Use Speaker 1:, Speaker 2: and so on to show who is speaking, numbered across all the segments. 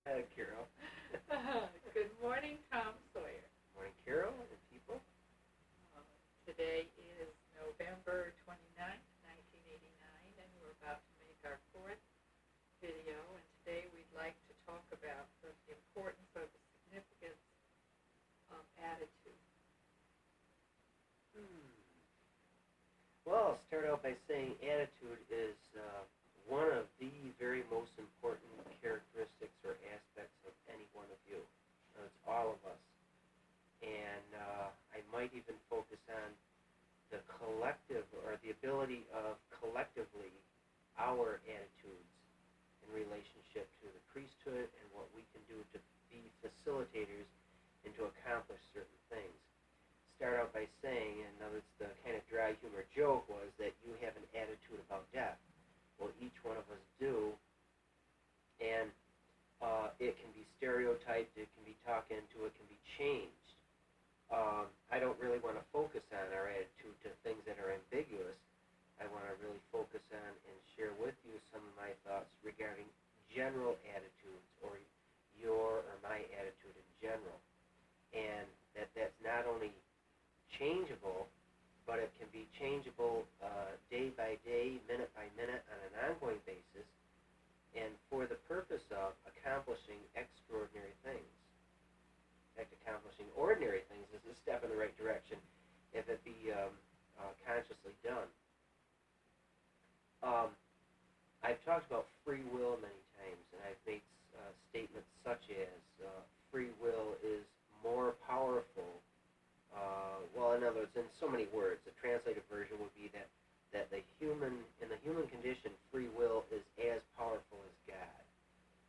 Speaker 1: Carol.
Speaker 2: Good morning, Tom Sawyer.
Speaker 1: Morning, Carol and people.
Speaker 2: Today is November 29th, 1989, and we're about to make our fourth video. And today we'd like to talk about the importance or the significance of attitude.
Speaker 1: Well, I'll start out by saying attitude is one of the very most important characteristics or aspects of any one of you. It's all of us. And I might even focus on the collective or the ability of collectively our attitudes in relationship to the priesthood and what we can do to be facilitators and to accomplish certain things. Start out by saying, and now it's the kind of dry humor joke, was that you have an attitude about death. Well, each one of us do, and it can be stereotyped, it can be talked into, it can be changed. I don't really want to focus on our attitude to things that are ambiguous. I want to really focus on and share with you some of my thoughts regarding general attitudes, or your or my attitude in general, and that's not only changeable, but it can be changeable day by day, minute by minute, on an ongoing basis, and for the purpose of accomplishing extraordinary things. In fact, accomplishing ordinary things is a step in the right direction if it be consciously done. I've talked about free will many times, and I've made statements such as free will is more powerful. In other words, in so many words, the translated version would be that in the human condition, free will is as powerful as God,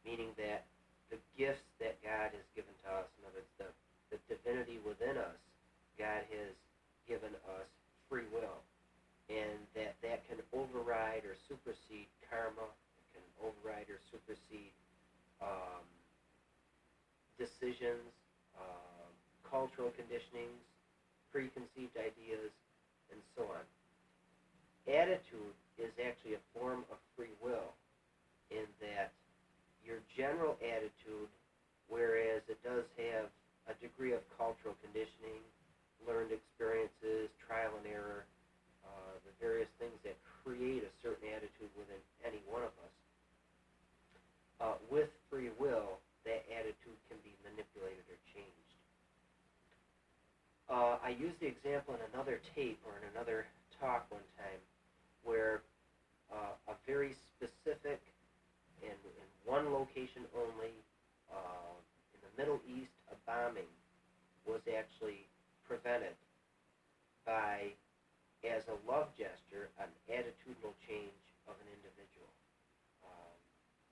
Speaker 1: meaning that the gifts that God has given to us, in other words, the divinity within us, God has given us free will, and that can override or supersede karma, it can override or supersede decisions, cultural conditionings, preconceived ideas, and so on. Attitude is actually a form of free will, in that your general attitude, whereas it does have a degree of cultural conditioning, learned experiences, trial and error, the various things that create a certain attitude within any one of us, with free will, that attitude can be manipulated or changed. I used the example in another tape or in another talk one time where a very specific, in one location only, in the Middle East, a bombing was actually prevented by, as a love gesture, an attitudinal change of an individual.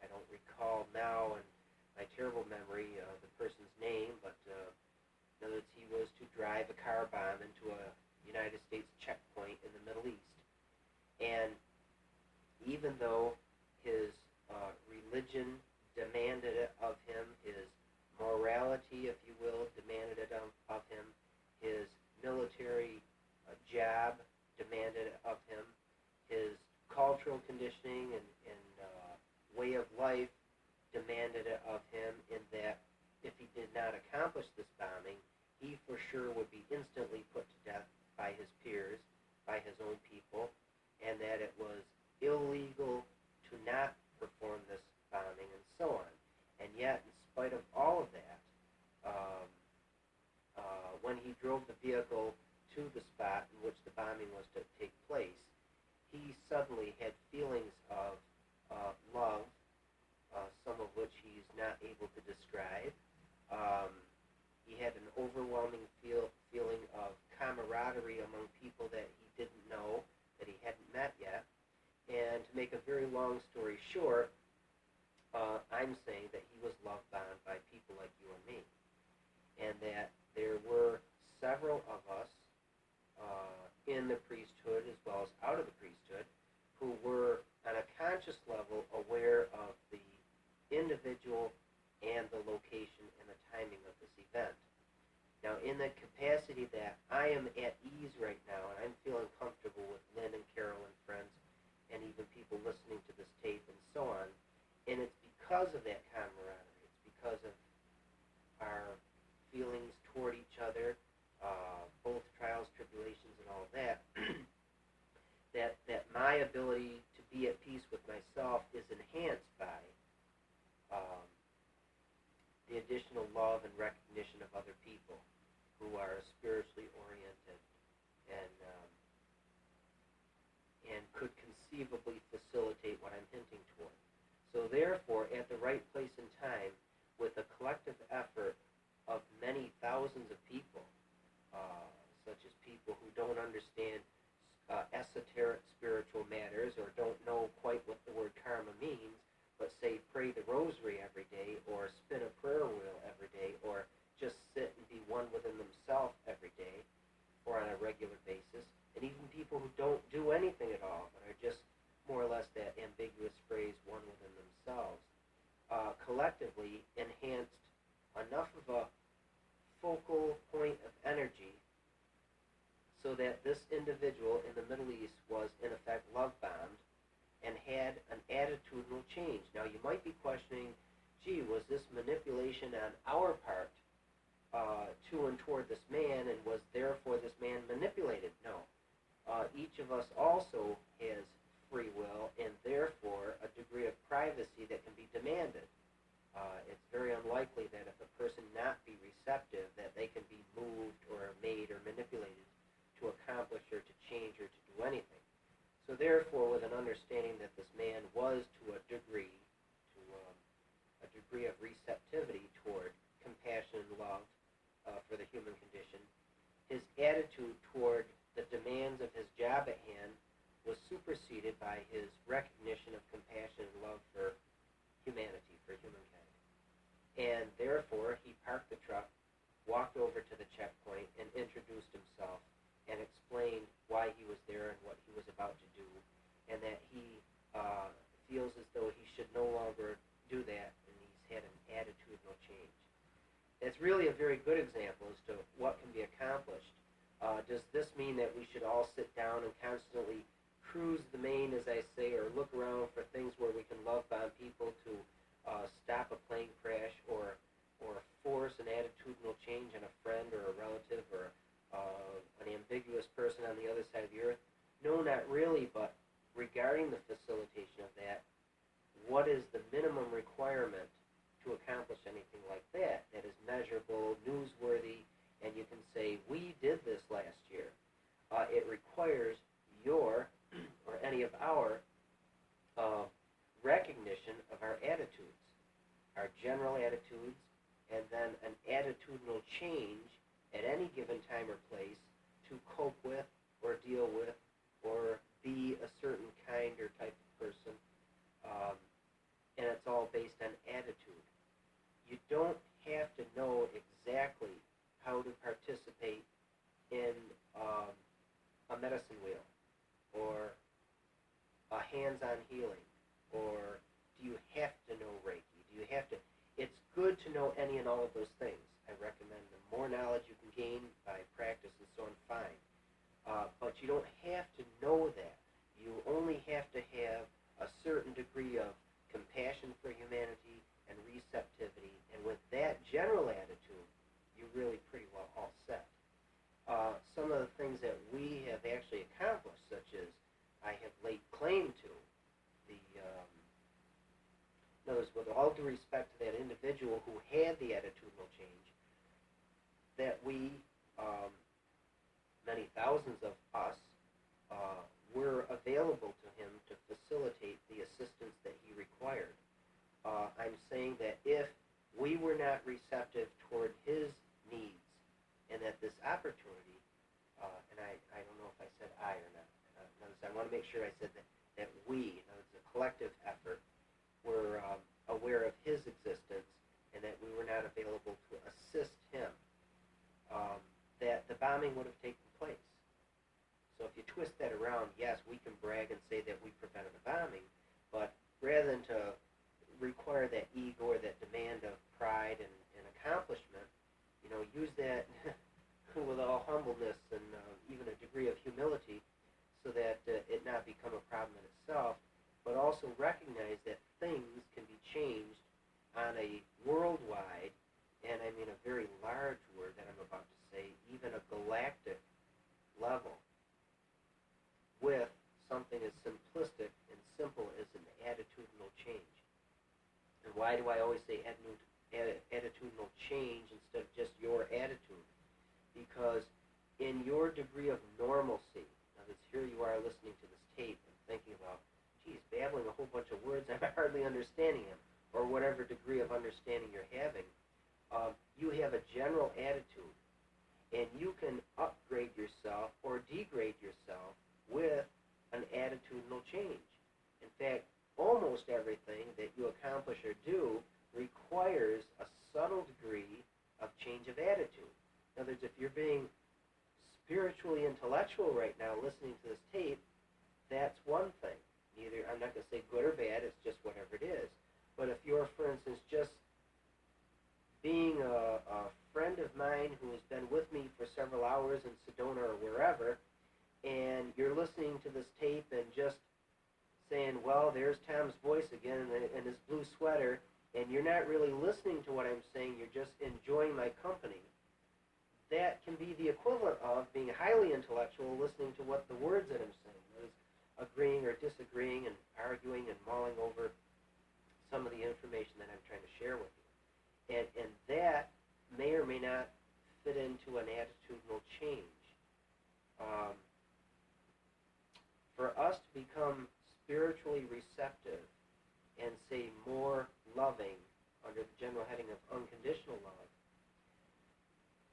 Speaker 1: I don't recall now in my terrible memory the person's name, but in other words, he was to drive a car bomb into a United States checkpoint in the Middle East. And even though his religion demanded it of him, his morality, if you will, demanded it of him, his military job demanded it of him, his cultural conditioning and way of life demanded it of him, in that if he did not accomplish this bombing, he for sure would be instantly put to death by his peers, by his own people, and that it was illegal to not perform this bombing, and so on. And yet, in spite of all of that, when he drove the vehicle to the spot in which the bombing was to take place, he suddenly had feelings of love, some of which he's not able to describe. He had an overwhelming feeling of camaraderie among people that he didn't know, that he hadn't met yet. And to make a very long story short, I'm saying that he was love-bound by people like you and me. And that there were several of us in the priesthood as well as out of the priesthood who were on a conscious level aware of the individual and the location and the timing of this event. Now, in the capacity that I am at ease right now, and I'm feeling comfortable with Lynn and Carol and friends, and even people listening to this tape and so on, and it's because of that camaraderie, it's therefore, at the right place and time, with the collective effort of many thousands of people, such as people who don't understand esoteric spiritual matters or don't know quite what the word karma means, but say pray the rosary every day or spin a prayer wheel every day or just sit and be one within themselves every day or on a regular basis, and even people who don't do anything at all but are just more or less that ambiguous phrase, one within themselves, collectively enhanced enough of a focal point of energy so that this individual in the Middle East was, in effect, love-bombed and had an attitudinal change. Now, you might be questioning, gee, was this manipulation on our part to and toward this man, and was therefore this man manipulated? No. Each of us also has free will, and therefore a degree of privacy that can be demanded. It's very unlikely that if a person not be receptive, that they can be moved or made or manipulated to accomplish or to change or to do anything. So therefore, with an understanding that this man was to a degree of receptivity toward compassion and love for the human condition, his attitude toward the demands of his job at hand was superseded by his recognition of compassion and love for humanity, for humankind. And therefore, he parked the truck, walked over to the checkpoint, and introduced himself and explained why he was there and what he was about to do, and that he feels as though he should no longer do that, and he's had an attitudinal change. That's really a very good example as to what can be accomplished. Does this mean that we should all sit down and constantly cruise the main, as I say, or look around for things where we can love bomb people to stop a plane crash or force an attitudinal change on a friend or a relative or an ambiguous person on the other side of the earth? No, not really, but regarding the facilitation of that, what is the minimum requirement to accomplish anything like that is measurable, newsworthy, and you can say, we did this last year. It requires your, or any of our, recognition of our attitudes, our general attitudes, and then an attitudinal change at any given time or place to cope with or deal with or be a certain kind or type of person. And it's all based on attitude. You don't have to know exactly how to participate in a medicine wheel or a hands-on healing, or do you have to know Reiki? Do you have to? It's good to know any and all of those things. I recommend the more knowledge you can gain by practice and so on, fine. But you don't have to know that. You only have to have a certain degree of compassion for humanity and receptivity, and with that general attitude, you're really pretty well all set. Some of the things that we have actually accomplished, such as I have laid claim to the, in other words, with all due respect to that individual who had the attitudinal change, that we, many thousands of us, were available to him to facilitate the assistance that he required. I'm saying that if we were not receptive toward his needs, and that this opportunity, and I don't know if I said I or not. Notice I want to make sure I said that we, the collective effort, were aware of his existence, and that we were not available to assist him, that the bombing would have taken place. So if you twist that around, yes, we can brag and say that we prevented the bombing, but rather than to require that ego or that demand of pride and accomplishment, use that with all humbleness and even a degree of humility so that it not become a problem in itself, but also recognize that things can be changed on a worldwide, and I mean a very large word that I'm about to say, even a galactic level, with something as simplistic and simple as an attitudinal change. And why do I always say attitudinal change instead of just your attitude? Because in your degree of normalcy, now here you are listening to this tape and thinking about, geez, babbling a whole bunch of words, I'm hardly understanding him, or whatever degree of understanding you're having. You have a general attitude, and you can upgrade yourself or degrade yourself with an attitudinal change. In fact, almost everything that you accomplish or do requires a subtle degree of change of attitude. In other words, if you're being spiritually intellectual right now listening to this tape, that's one thing. Neither, I'm not going to say good or bad, it's just whatever it is. But if you're, for instance, just being a friend of mine who has been with me for several hours in Sedona or wherever, and you're listening to this tape and just saying, well, there's Tom's voice again and his blue sweater, and you're not really listening to what I'm saying, you're just enjoying my company, that can be the equivalent of being highly intellectual, listening to what the words that I'm saying, is agreeing or disagreeing and arguing and mulling over some of the information that I'm trying to share with you. And that may or may not fit into an attitudinal change. For us to become spiritually receptive and, say, more loving under the general heading of unconditional love,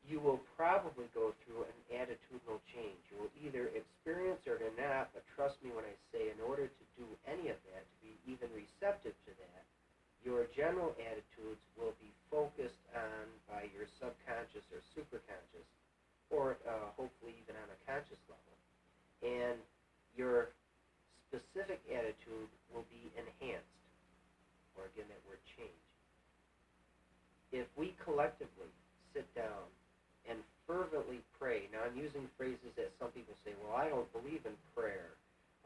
Speaker 1: you will probably go through an attitudinal change. You will either experience it or not, but trust me when I say in order to do any of that, to be even receptive to that, your general attitudes will be focused on by your subconscious or superconscious, or hopefully even on a conscious level. And your specific attitude will be enhanced, or again that word change. If we collectively sit down and fervently pray, now I'm using phrases that some people say, well, I don't believe in prayer.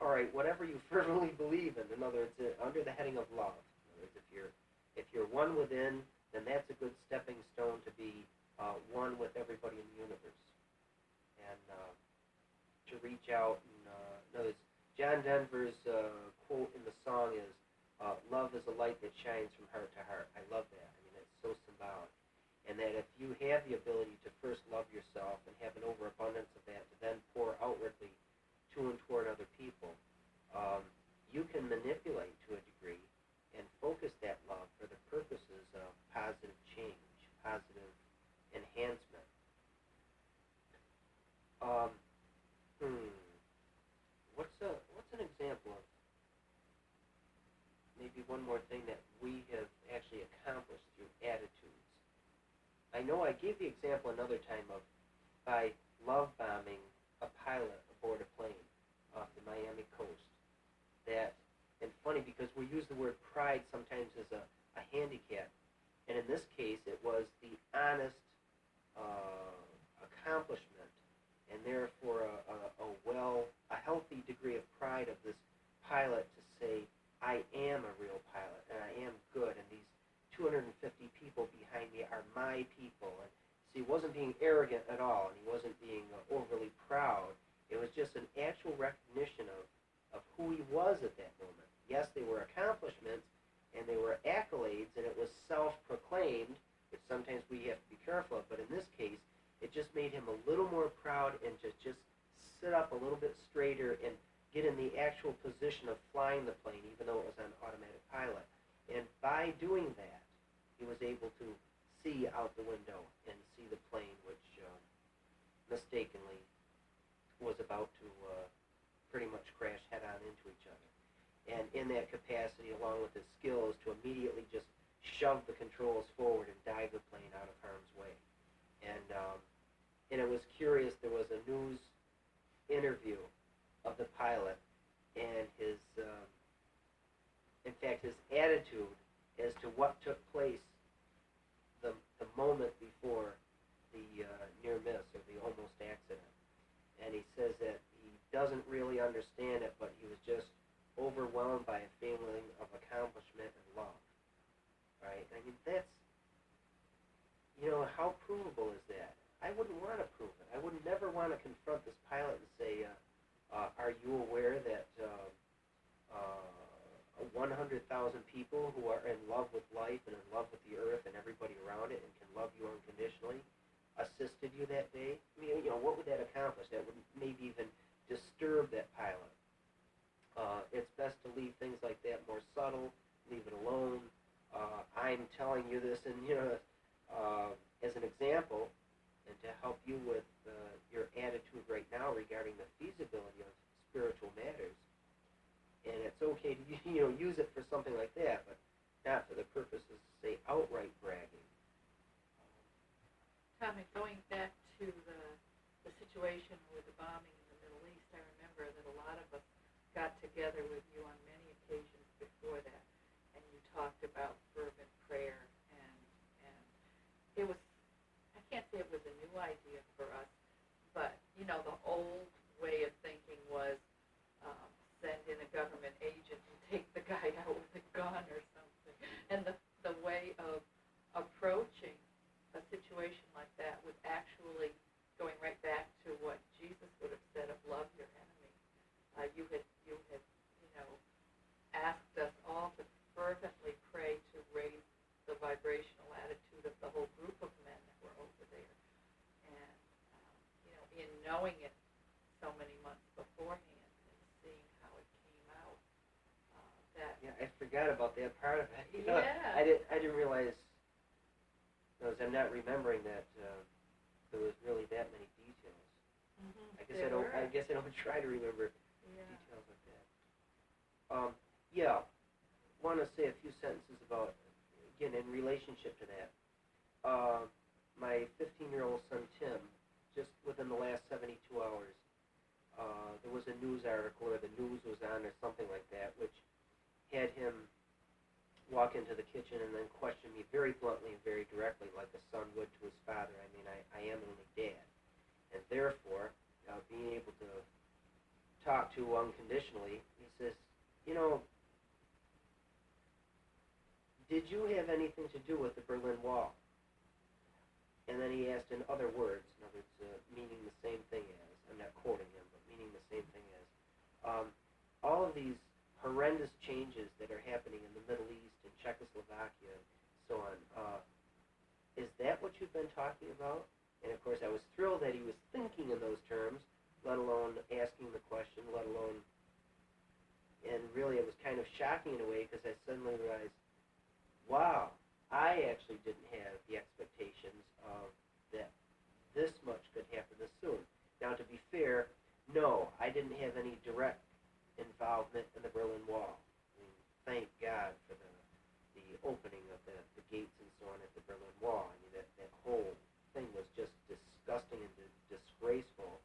Speaker 1: All right, whatever you fervently believe in other words, under the heading of love. In other words, if you're one within, then that's a good stepping stone to be one with everybody in the universe. And to reach out, and in other words, John Denver's quote in the song is, love is a light that shines from heart to heart. I love that. I mean, it's so symbolic. And that if you have the ability to first love yourself and have an overabundance of that to then pour outwardly to and toward other people, you can manipulate to a degree and focus that love for the purposes of positive change, positive enhancement. What's an example of maybe one more thing that we have actually accomplished through attitudes? I know I gave the example another time of by love bombing a pilot aboard a plane off the Miami coast. That, and funny because we use the word pride sometimes as a handicap, and in this case it was the honest accomplishment, and therefore a healthy degree of pride of this pilot to say, I am a real pilot, and I am good, and these 250 people behind me are my people. And see, he wasn't being arrogant at all, and he wasn't being overly proud. It was just an actual recognition of who he was at that moment. Yes, they were accomplishments, and they were accolades, and it was self-proclaimed, which sometimes we have to be careful of, but in this case, it just made him a little more proud and just sit up a little bit straighter and get in the actual position of flying the plane, even though it was on automatic pilot. And by doing that, he was able to see out the window and see the plane, which mistakenly was about to pretty much crash head-on into each other. And in that capacity, along with his skills, to immediately just shove the controls forward and dive the plane out of harm's way. And it was curious, there was a news interview of the pilot, and his attitude as to what took place the moment before the near miss or the almost accident. And he says that he doesn't really understand it, but he was just overwhelmed by a feeling of accomplishment and love. Right? I mean, that's, how provable is that? I wouldn't want to prove it. I would never want to confront this pilot and say, are you aware that 100,000 people who are in love with life and in love with the earth and everybody around it and can love you unconditionally assisted you that day? I mean, what would that accomplish? That would maybe even disturb that pilot. It's best to leave things like that more subtle, leave it alone. I'm telling you this, and as an example, and to help you with your attitude right now regarding the feasibility of spiritual matters. And it's okay to use it for something like that, but not for the purposes of, say, outright bragging.
Speaker 2: Tommy, going back to the situation with the bombing in the Middle East, I remember that a lot of us got together with you on many occasions before that, and you talked about fervent prayer, and it was, I can't say it was a new idea for us, but, the old way of thinking was send in a government agent and take the guy out with a gun or something. And the way of approaching a situation like that was actually going right back to what Jesus would have said of love your enemy. You had asked us all to fervently pray to raise the vibrational attitude of the whole group of men that were over there. And, in knowing it so many months beforehand and seeing how it came out,
Speaker 1: I forgot about that part of it.
Speaker 2: Yeah.
Speaker 1: I didn't realize, because I'm not remembering that there was really that many details.
Speaker 2: Mm-hmm.
Speaker 1: I guess I don't try to remember details like that. Want to say a few sentences about, again, in relationship to that. My 15-year-old son Tim, just within the last 72 hours, there was a news article, or the news was on, or something like that, which had him walk into the kitchen and then question me very bluntly and very directly, like a son would to his father. I mean, I am only dad. And therefore, being able to talk to unconditionally, he says, did you have anything to do with the Berlin Wall? And then he asked in other words, meaning the same thing as, I'm not quoting him, but meaning the same thing as, all of these horrendous changes that are happening in the Middle East and Czechoslovakia and so on, is that what you've been talking about? And of course I was thrilled that he was thinking in those terms, let alone asking the question, let alone, and really it was kind of shocking in a way, because I suddenly realized, wow, I actually didn't have the expectations of that this much could happen this soon. Now, to be fair, no, I didn't have any direct involvement in the Berlin Wall. I mean, thank God for the opening of the gates and so on at the Berlin Wall. I mean, that whole thing was just disgusting and disgraceful.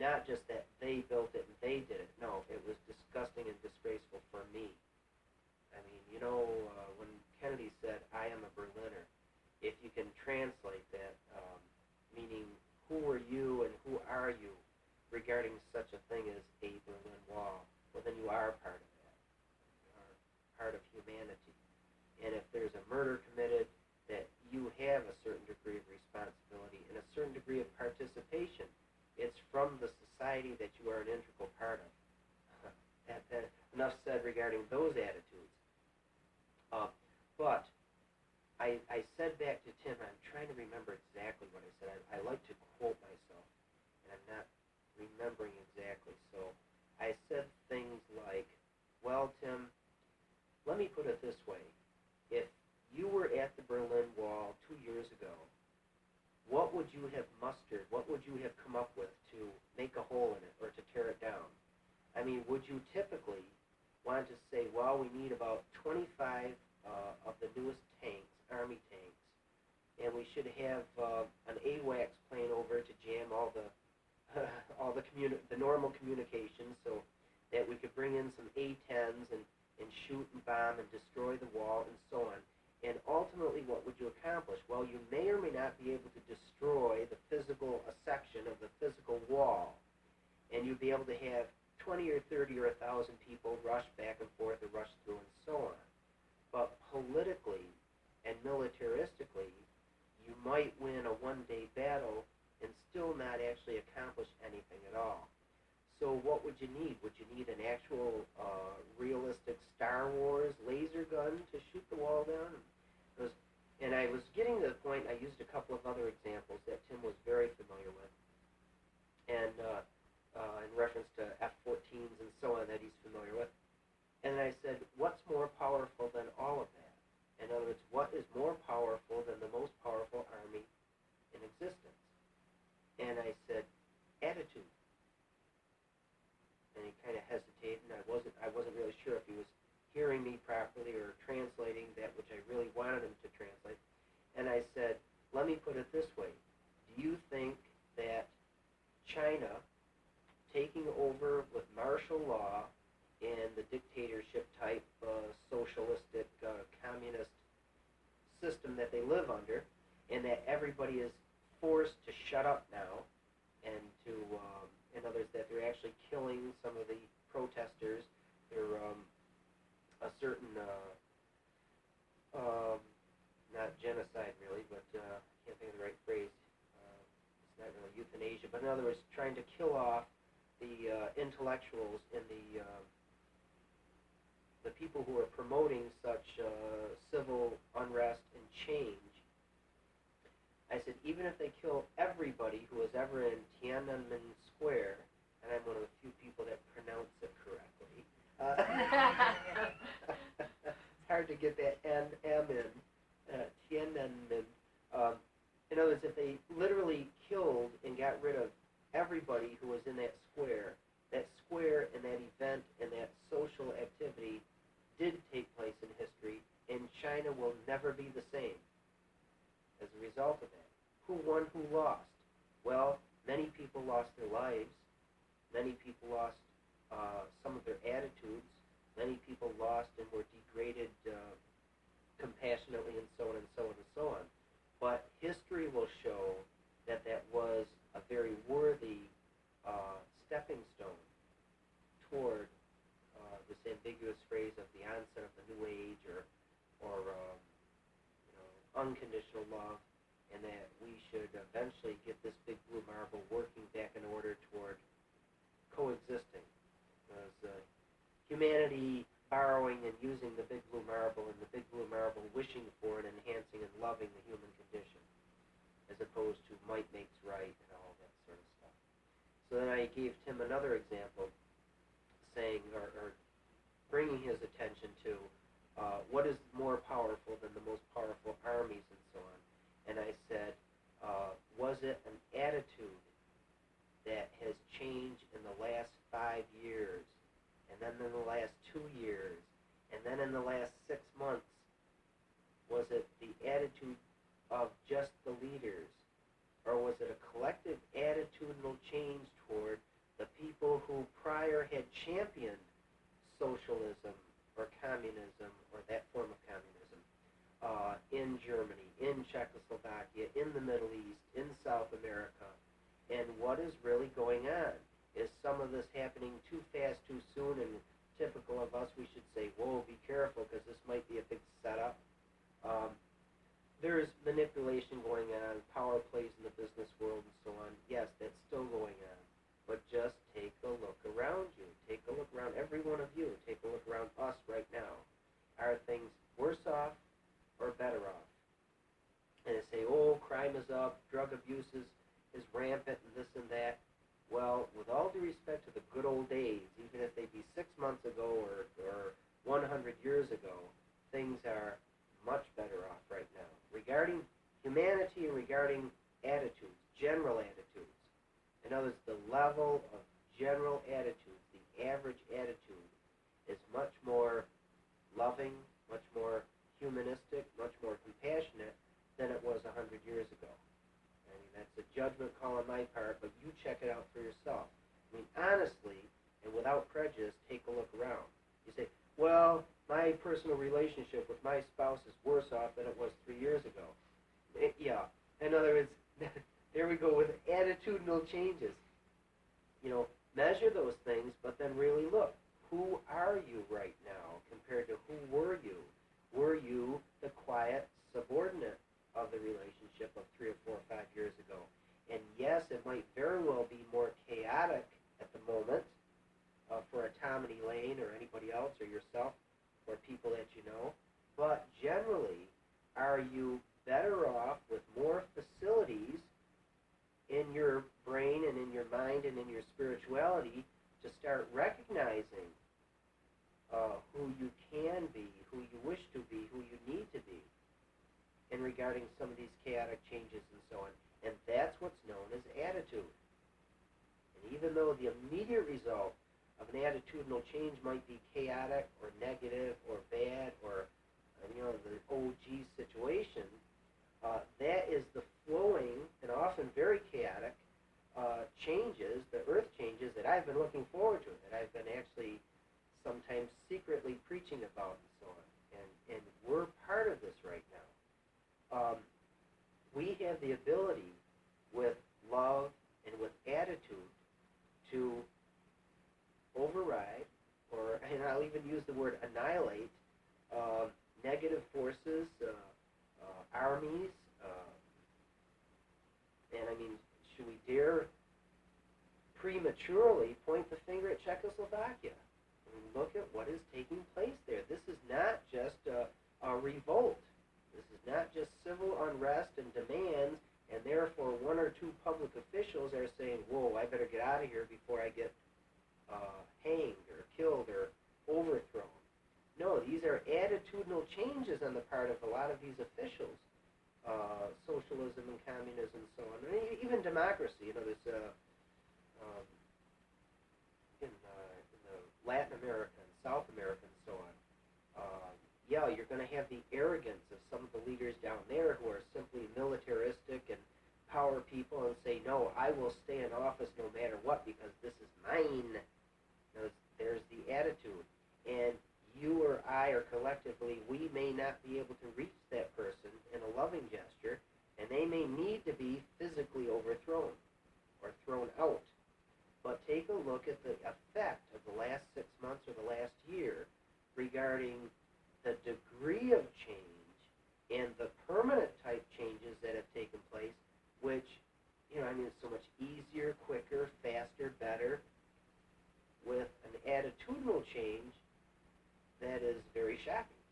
Speaker 1: Not just that they built it and they did it. No, it was disgusting and disgraceful for me. I mean, when Kennedy said, I am a Berliner, if you can translate that, meaning who are you and who are you regarding such a thing as a Berlin Wall, well, then you are part of that. You are part of humanity. And if there's a murder committed, that you have a certain degree of responsibility and a certain degree of participation. It's from the society that you are an integral part of. That enough said regarding those attitudes. But I said back to Tim, I'm trying to remember exactly what I said. I like to quote myself, and I'm not remembering exactly. So I said things like, well, Tim, let me put it this way. If you were at the Berlin Wall 2 years ago, what would you have mustered? What would you have come up with to make a hole in it or to tear it down? I mean, would you typically want to say, well, we need about 25 of the newest tanks, Army tanks, and we should have an AWACS plane over to jam all the the normal communications, so that we could bring in some A-10s and shoot and bomb and destroy the wall and so on. And ultimately, what would you accomplish? Well, you may or may not be able to destroy a section of the physical wall, and you'd be able to have 20 or 30 or 1,000 people rush back and forth or rush through and so on. But politically and militaristically, you might win a one-day battle and still not actually accomplish anything at all. So what would you need? Would you need an actual realistic Star Wars laser gun to shoot the wall down? And I was getting to the point, I used a couple of other examples that Tim was very familiar with, and in reference to F-14s and so on that he's familiar with. properly or translating that which I really wanted him to translate. And I said, let me put it this way. Do you think that China taking over with martial law and the dictatorship type socialistic communist system that they live under, and that everybody is forced to shut up now, and to, in others, that they're actually killing some of the protesters, they're a certain, not genocide really, but I can't think of the right phrase, it's not really euthanasia, but in other words, trying to kill off the intellectuals and the people who are promoting such civil unrest and change. I said, even if they kill everybody who was ever in Tiananmen Square, and I'm one of the few people that pronounce it correctly. It's hard to get that M in. Tiananmen. In other words, if they literally killed and got rid of everybody who was in that square and that event and that social activity did take place in history, and China will never be the same as a result of that. Who won, who lost? Well, many people lost their lives. Many people lost some of their attitudes. Many people lost and were degraded compassionately, and so on and so on and so on. But history will show that that was a very worthy stepping stone toward this ambiguous phrase of the onset of the New Age, or unconditional love, and that we should eventually get this big blue marble working back in order toward coexisting. Because humanity borrowing and using the big blue marble, and the big blue marble wishing for and enhancing and loving the human condition, as opposed to might makes right and all that sort of stuff. So then I gave Tim another example, saying, or bringing his attention to what is more powerful than the most powerful armies and so on. And I said, was it an attitude that has changed in the last 5 years, and then in the last 2 years, and then in the last 6 months? Was it the attitude of just the leaders, or was it a collective attitudinal change toward the people who prior had championed socialism or communism, or that form of communism, in Germany, in Czechoslovakia, in the Middle East, in South America? And what is really going on? Is some of this happening too fast, too soon, and typical of us, we should say, whoa, be careful, because this might be a big setup? There is manipulation going on, power plays in the business world, and so on. Yes, that's still going on. But just take a look around you. Take a look around every one of you. Take a look around us right now. Are things worse off or better off? And they say, oh, crime is up, drug abuse is rampant, and this and that. Well, with all due respect to the good old days, even if they be 6 months ago or 100 years ago, things are much better off right now. Regarding humanity and regarding attitudes, general attitudes. In other words, the level of general attitudes, the average attitude, is much more loving, much more humanistic, much more compassionate than it was 100 years ago. I mean, that's a judgment call on my part, but you check it out for yourself. I mean, honestly, and without prejudice, take a look around. You say, well, my personal relationship with my spouse is worse off than it was 3 years ago. Yeah. In other words, there we go with attitudinal changes. Measure those things, but then really look. Who are you right now compared to who were you? Were you the quiet subordinate of the relationship of 3 or 4 or 5 years ago? And yes, it might very well be more chaotic at the moment for a Tom and Elaine or anybody else or yourself or people that you know. But generally, are you better off with more facilities in your brain and in your mind and in your spirituality to start recognizing who you can be, who you wish to be, who you need to be, in regarding some of these chaotic changes and so on? And that's what's known as attitude. And even though the immediate result of an attitudinal change might be chaotic or negative or bad or we have the ability with love and with attitude to override, or, and I'll even use the word annihilate, negative forces, armies, and I mean, should we dare prematurely point the finger at Czechoslovakia? I mean, look at what is taking place there. This is not just a revolt. This is not just civil unrest and demands, and therefore one or two public officials are saying, whoa, I better get out of here before I get hanged or killed or overthrown. No, these are attitudinal changes on the part of a lot of these officials. Socialism and communism and so on. And even democracy, you know, there's in the Latin America and South America and so on. Yeah, you're going to have the arrogance of some of the leaders down there who are simply militaristic and power people and say, no, I will stay in office no matter what because this is mine. There's the attitude. And you or I, or collectively, we may not be able to reach that person in a loving gesture, and they may need to be physically overthrown or thrown out. But take a look at the effect of the last 6 months or the last year regarding the degree of change and the permanent type changes that have taken place, which, you know, I mean, it's so much easier, quicker, faster, better, with an attitudinal change that is very shocking.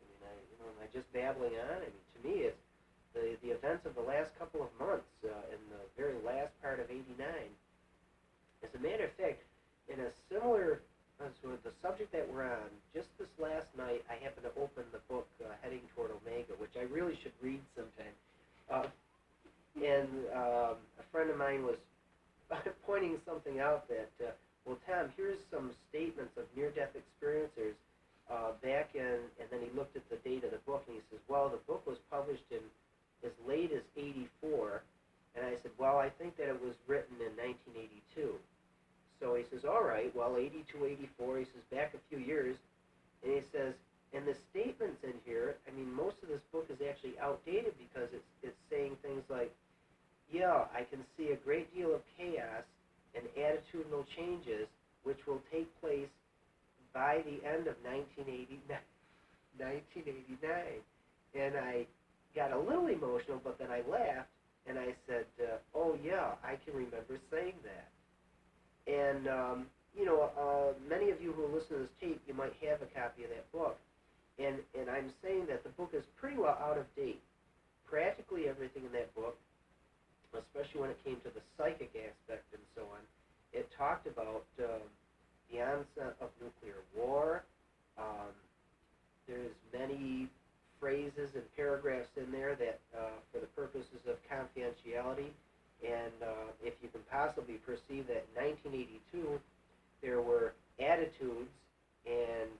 Speaker 1: I mean, am I just babbling on? I mean, to me, it's the events of the last couple of months in the very last part of '89. As a matter of fact, in a similar, so the subject that we're on, just this last night, I happened to open the book Heading Toward Omega, which I really should read sometime. And a friend of mine was pointing something out that, well, Tom, here's some statements of near-death experiencers back in, and then he looked at the date of the book, and he says, well, the book was published in as late as '84, and I said, well, I think that it was written in 1982. So he says, all right, well, 82, 84, he says, back a few years, and he says, and the statements in here, I mean, most of this book is actually outdated because it's saying things like, yeah, I can see a great deal of chaos and attitudinal changes which will take place by the end of 1989. And I got a little emotional, but then I laughed, and I said, oh, yeah, I can remember saying that. And, many of you who listen to this tape, you might have a copy of that book. And I'm saying that the book is pretty well out of date. Practically everything in that book, especially when it came to the psychic aspect and so on, it talked about the onset of nuclear war. There's many phrases and paragraphs in there that, for the purposes of confidentiality, and if you can possibly perceive that in 1982 there were attitudes and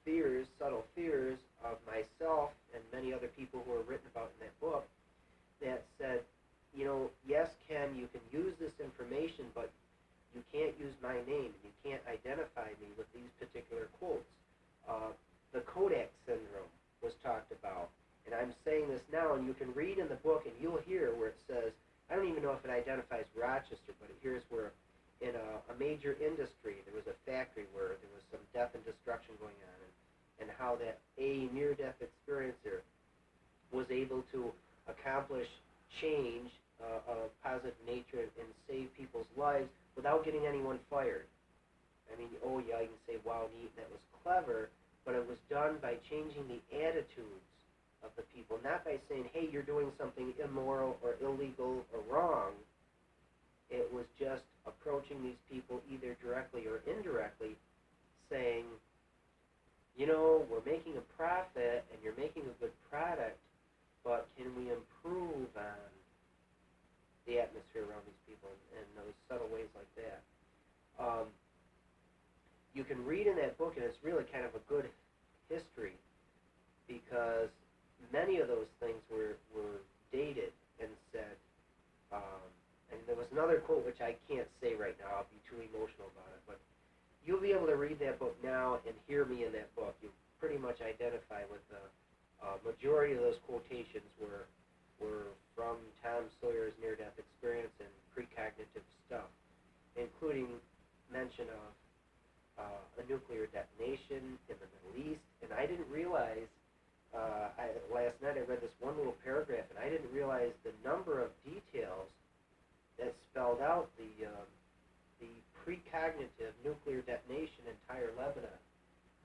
Speaker 1: fears, subtle fears of myself and many other people who are written about in that book that said, yes, Ken, you can use this information, but you can't use my name, and you can't identify me with these particular quotes. The Kodak syndrome was talked about, and I'm saying this now, and you can read in the book, and you'll hear where it says, I don't even know if it identifies Rochester, but here's where in a major industry, there was a factory where there was some death and destruction going on, and how that a near-death experiencer was able to accomplish change of positive nature and save people's lives without getting anyone fired. I mean, oh yeah, you can say, wow, neat, that was clever, but it was done by changing the attitudes of the people, not by saying, hey, you're doing something immoral or illegal or wrong. It was just approaching these people either directly or indirectly, saying, we're making a profit and you're making a good product, but can we improve on the atmosphere around these people in those subtle ways like that? You can read in that book, and it's really kind of a good history, because many of those things were dated and said, and there was another quote which I can't say right now, I'll be too emotional about it, but you'll be able to read that book now and hear me in that book. You'll pretty much identify with Majority of those quotations were from Tom Sawyer's near-death experience and precognitive stuff, including mention of a nuclear detonation in the Middle East. And I didn't realize, last night I read this one little paragraph, and I didn't realize the number of details that spelled out the precognitive nuclear detonation in Tyre, Lebanon.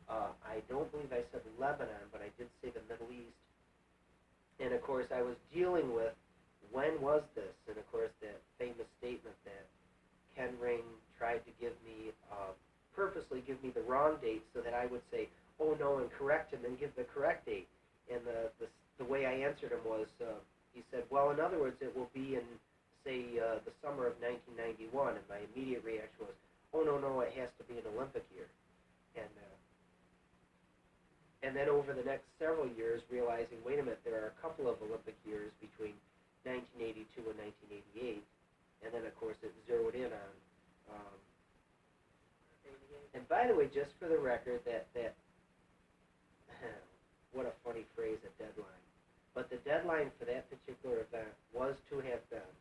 Speaker 1: I don't believe I said Lebanon, but I did say the Middle East. And of course, I was dealing with when was this, and of course, that famous statement that Ken Ring tried to give me, purposely give me the wrong date so that I would say, oh no, and correct him and give the correct date. And the way I answered him was, he said, well, in other words, it will be in, say, the summer of 1991. And my immediate reaction was, oh no, it has to be an Olympic year. And then over the next several years, realizing, wait a minute, there are a couple of Olympic years between 1982 and 1988, and then, of course, it zeroed in on, and by the way, just for the record, that what a funny phrase, a deadline. But the deadline for that particular event was to have been,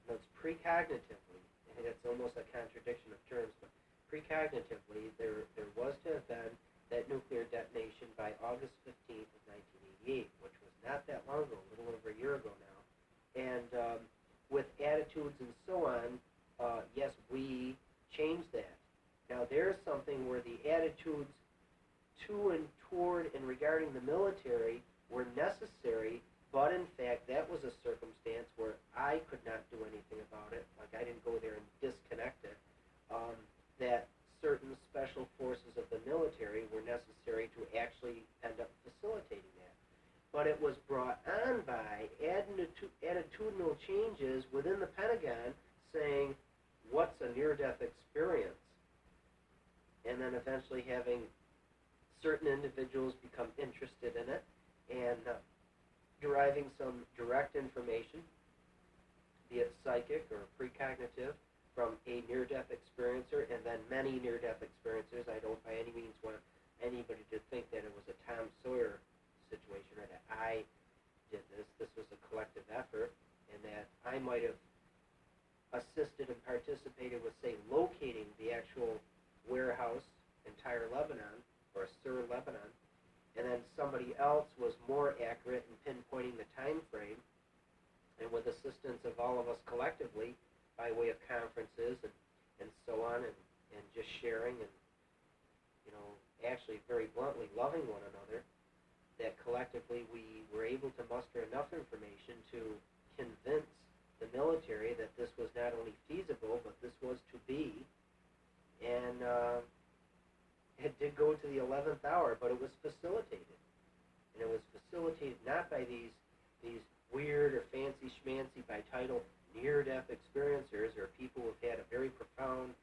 Speaker 1: now it's precognitively, and it's almost a contradiction of terms, but precognitively, there was to have been that nuclear detonation by August 15th of 1988, which was not that long ago, a little over a year ago now. And with attitudes and so on, yes, we changed that. Now there's something where the attitudes to and toward and regarding the military were necessary, but in fact that was a circumstance where I could not do anything about it. Like I didn't go there and disconnect it. That certain special forces of the military were necessary to actually end up facilitating that. But it was brought on by attitudinal changes within the Pentagon saying, what's a near-death experience? And then eventually having certain individuals become interested in it and deriving some direct information, be it psychic or precognitive, from a near-death experiencer, and then many near-death experiencers. I don't by any means want anybody to think that it was a Tom Sawyer situation or that I did this. This was a collective effort, and that I might have assisted and participated with, say, locating the actual warehouse in Tyre, Lebanon, or Sur, Lebanon, and then somebody else was more accurate in pinpointing the time frame, and with assistance of all of us collectively, by way of conferences and so on, and just sharing and, actually very bluntly loving one another, that collectively we were able to muster enough information to convince the military that this was not only feasible, but this was to be. And it did go to the 11th hour, but it was facilitated. And it was facilitated not by these weird or fancy schmancy by title near-death experiencers or people who've had a very profound,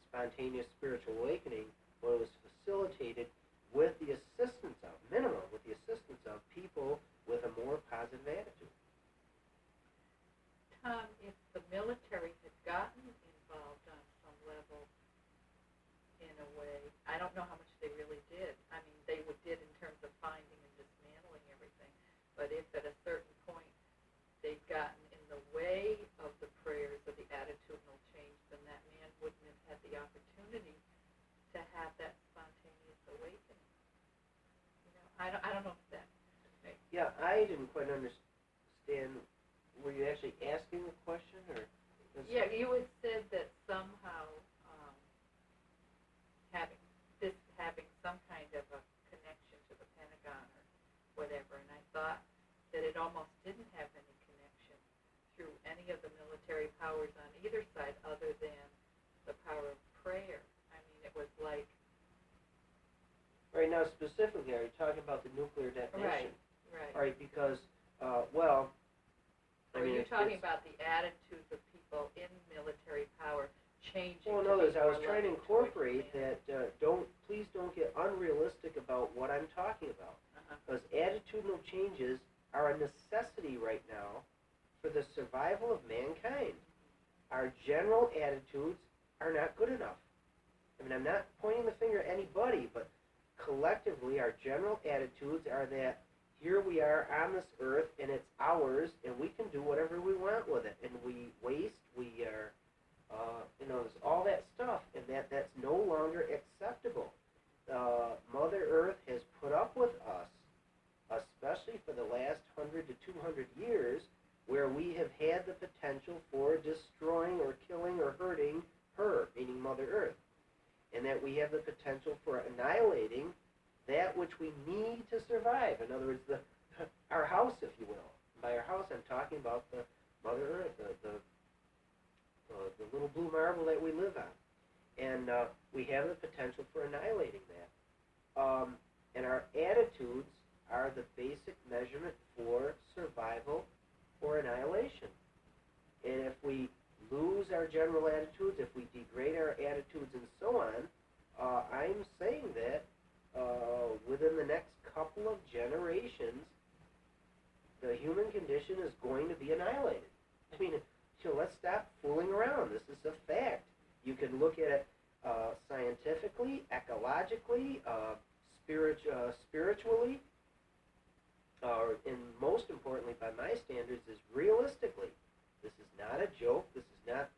Speaker 1: spontaneous spiritual awakening, but it was facilitated with the assistance of, with the assistance of people with a more positive attitude.
Speaker 2: Tom, if the military had gotten involved on some level, in a way, I don't know how much they really did. I mean, they did in terms of finding and dismantling everything, but if at a certain point they'd gotten in the way of the prayers of the attitudinal change, then that man wouldn't have had the opportunity to have that spontaneous awakening. I don't know if that makes sense.
Speaker 1: Yeah, I didn't quite understand. Were you actually asking a question, or?
Speaker 2: Yeah, you had said that somehow having some kind of a connection to the Pentagon or whatever, and I thought that it almost didn't have any connection through any of the military powers on either side other than the power of prayer. I mean, it was like...
Speaker 1: Right, now specifically, are you talking about the nuclear detonation?
Speaker 2: Right.
Speaker 1: All right, because, well...
Speaker 2: Are you talking about the attitudes of people in military power changing?
Speaker 1: Well, no, I was trying to incorporate that, please don't get unrealistic about what I'm talking about. Because attitudinal changes are a necessity right now for the survival of mankind. Our general attitudes are not good enough. I mean, I'm not pointing the finger at anybody, but collectively our general attitudes are that here we are on this earth, and it's ours, and we can do whatever we want with it. And we waste, we are, there's all that stuff, and that's no longer acceptable. Mother Earth has put up with us, especially for the last 100 to 200 years, where we have had the potential for destroying or killing or hurting her, meaning Mother Earth, and that we have the potential for annihilating that which we need to survive. In other words, our house, if you will. By our house, I'm talking about the Mother Earth, the little blue marble that we live on. And we have the potential for annihilating that. And our attitudes are the basic measurement for survival or annihilation. And if we lose our general attitudes, if we degrade our attitudes and so on, I'm saying that within the next couple of generations, the human condition is going to be annihilated. I mean, let's stop fooling around. This is a fact. You can look at it scientifically, ecologically, spiritually, and most importantly, by my standards, is realistically. This is not a joke. This is not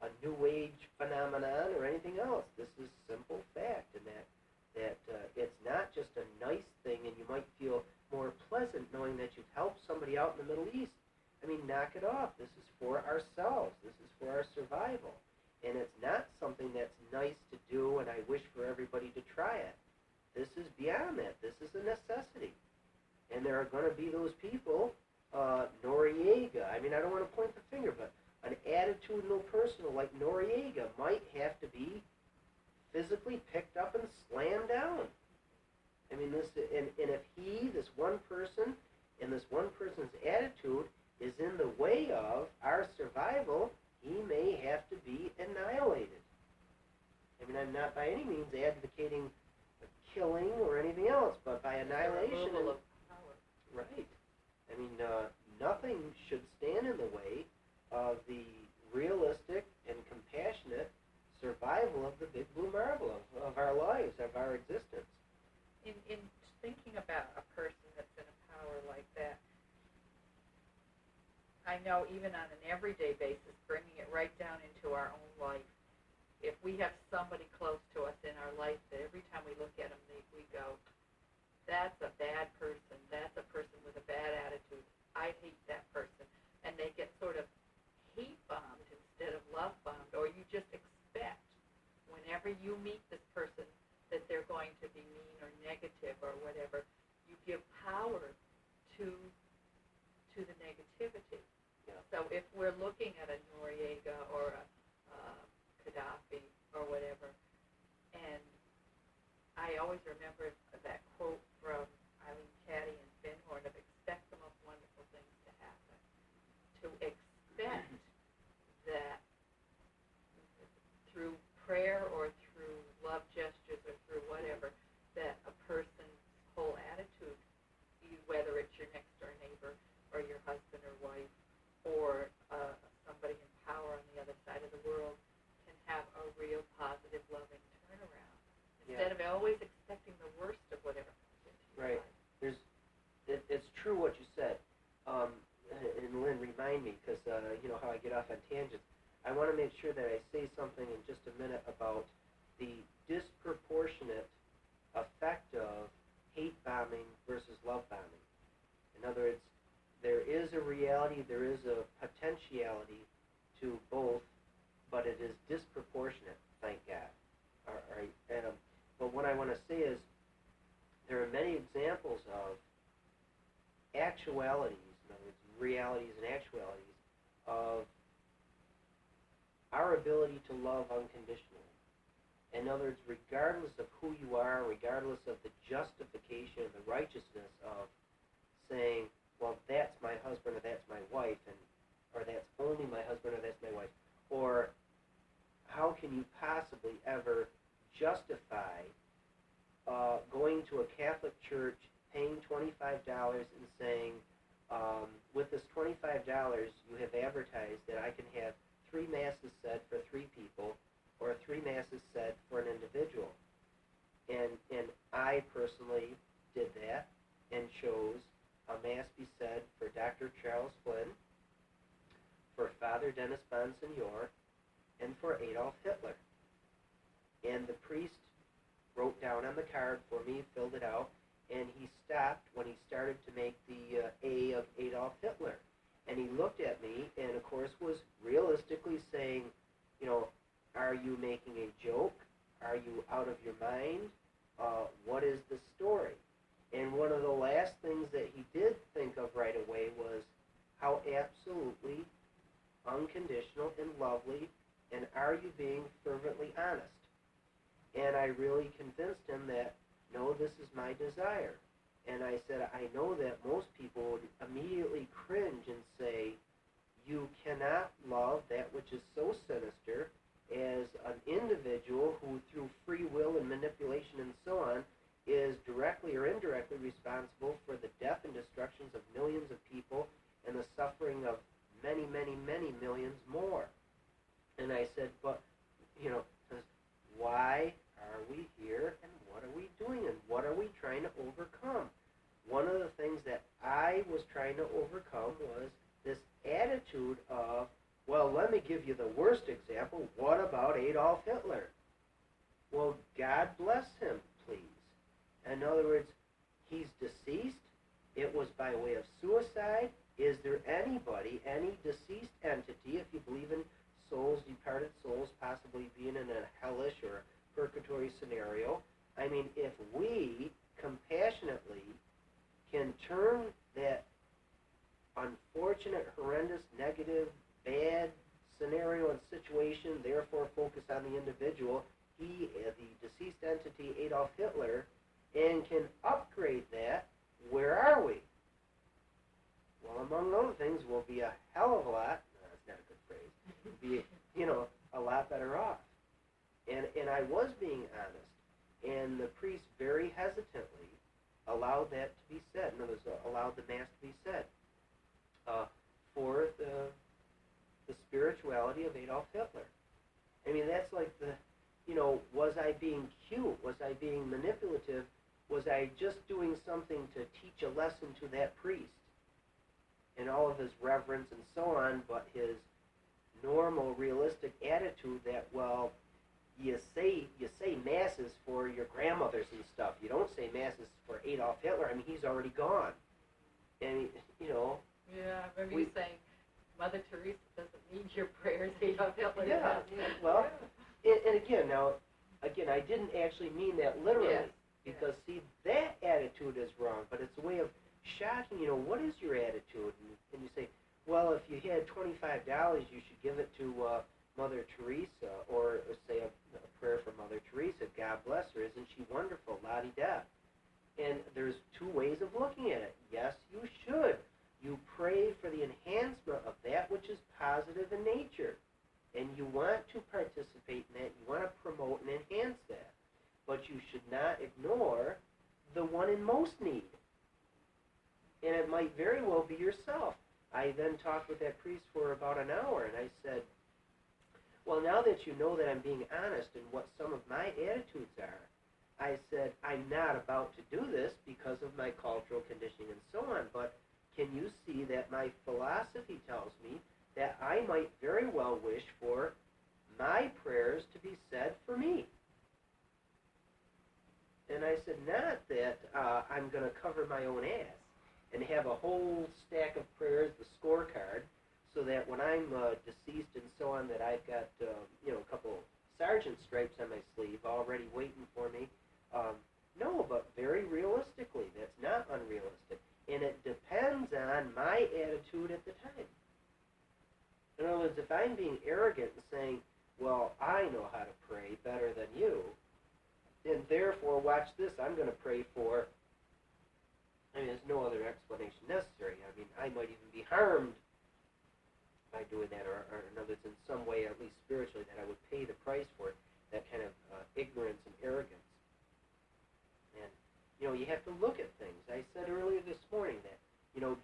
Speaker 1: a new age phenomenon or anything else. This is simple fact, and that it's not just a nice thing, and you might feel more pleasant knowing that you've helped somebody out in the Middle East. I mean, knock it off. This is for ourselves. This is for our survival. And it's not something that's nice to do, and I wish for everybody to try it. This is beyond that. This is a necessity. And there are going to be those people, Noriega. I mean, I don't want to point the finger, but an attitudinal person like Noriega might have to be physically picked up and slammed down. I mean, and if this one person, and this one person's attitude is in the way of our survival, he may have to be annihilated. I mean, I'm not by any means advocating killing or anything else, but by annihilation.
Speaker 2: Removal of power.
Speaker 1: Right. I mean, nothing should stand in the way of the realistic and compassionate survival of the big blue marble of our lives, of our existence.
Speaker 2: In thinking about a person that's in a power like that, I know even on an everyday basis, bringing it right down into our own life, if we have somebody close to us in our life that every time we look at them, we go, that's a bad person, that's a person with a bad attitude, I hate that person, and they get sort of hate-bombed instead of love-bombed, or you just expect whenever you meet this person that they're going to be mean or negative or whatever, you give power to the negativity.
Speaker 1: Yeah.
Speaker 2: So if we're looking at a Noriega or a Gaddafi or whatever, and I always remember that quote from Eileen Caddy and Finhorn of expect the most wonderful things to happen. To expect that through prayer or through love gestures or through whatever, that a person's whole attitude, whether it's your next door neighbor or your husband or wife or somebody in power on the other side of the world, can have a real positive, loving turnaround. Instead of always expecting the worst of whatever comes into your life.
Speaker 1: It's true what you said. And Lynn, remind me, because you know how I get off on tangents. I want to make sure that I say something in just a minute about the disproportionate effect of hate bombing versus love bombing. In other words, there is a reality, there is a potentiality to both, but it is disproportionate, thank God. All right. But what I want to say is there are many examples of actualities, in other words, realities and actualities, of our ability to love unconditionally. In other words, regardless of who you are, regardless of the justification, the righteousness of saying, well, that's my husband or that's my wife, or that's only my husband or that's my wife, or how can you possibly ever justify going to a Catholic church, paying $25 and saying, with this $25 you have advertised that I can have 3 masses said for 3 people, or 3 masses said for an individual. And I personally did that and chose a Mass be said for Dr. Charles Flynn, for Father Dennis Bonsignor, and for Adolf Hitler. And the priest wrote down on the card for me, filled it out, and he stopped when he started to make the A of Adolf Hitler. And he looked at me and, of course, was realistically saying, you know, are you making a joke? Are you out of your mind? What is the story? And one of the last things that he did think of right away was how absolutely unconditional and lovely, and are you being fervently honest? And I really convinced him that, no, this is my desire. And I said, I know that most people would immediately cringe and say, you cannot love that which is so sinister as an individual who, through free will and manipulation and so on, is directly or indirectly responsible for the death and destructions of millions of people and the suffering of many, many, many millions more. And I said, but, you know, why are we here and what are we doing and what are we trying to overcome? One of the things that I was trying to overcome was this attitude of, well, let me give you the worst example. What about Adolf Hitler? Well, God bless him, please. In other words, he's deceased. It was by way of suicide. Is there anybody, any deceased entity, if you believe in souls, departed souls, possibly being in a hellish or purgatory scenario? I mean, if we compassionately can turn that unfortunate, horrendous, negative, bad scenario and situation, therefore focus on the individual, he, the deceased entity, Adolf Hitler, and can upgrade that, where are we? Well, among other things, we'll be a hell of a lot, no, that's not a good phrase, be, you know, a lot better off. And I was being honest, and the priest very hesitantly allowed that to be said, in other words, allowed the Mass to be said, for the spirituality of Adolf Hitler. I mean, that's like the, you know, was I being cute? Was I being manipulative? Was I just doing something to teach a lesson to that priest? And all of his reverence and so on, but his normal, realistic attitude that, well, you say masses for your grandmothers and stuff. You don't say masses for Adolf Hitler. I mean, he's already gone. And, you know.
Speaker 2: Yeah, I remember you saying, Mother Teresa doesn't need your prayers, Adolf Hitler
Speaker 1: Yeah,
Speaker 2: does.
Speaker 1: yeah. Well, and again, I didn't actually mean that literally.
Speaker 2: Yes.
Speaker 1: Because, see, that attitude is wrong, but it's a way of shocking, you know, what is your attitude? And you say, well, if you had $25, you should give it to Mother Teresa, or say a prayer for Mother Teresa. God bless her. Isn't she wonderful? La-di-da. And there's two ways of looking at it. Yes, you should. You pray for the enhancement of that which is positive in nature. And you want to participate in that. You want to promote and enhance that. But you should not ignore the one in most need. And it might very well be yourself. I then talked with that priest for about an hour, and I said, well, now that you know that I'm being honest in what some of my attitudes are, I said, I'm not about to do this because of my cultural conditioning and so on, but can you see that my philosophy tells me that I might very well wish for my prayers to be said for me? And I said, not that I'm going to cover my own ass and have a whole stack of prayers, the scorecard, so that when I'm deceased and so on, that I've got a couple sergeant stripes on my sleeve already waiting for me. No, but very realistically, that's not unrealistic. And it depends on my attitude at the time. In other words, if I'm being arrogant and saying, well, I know how to pray better than you, then therefore, watch this, I'm going to pray for, there's no other explanation necessary. I mean, I might even be harmed by doing that, or in other words, in some way, at least spiritually, that I would pay the price for it, that kind of ignorance and arrogance. And, you have to look at things. I said earlier this morning that,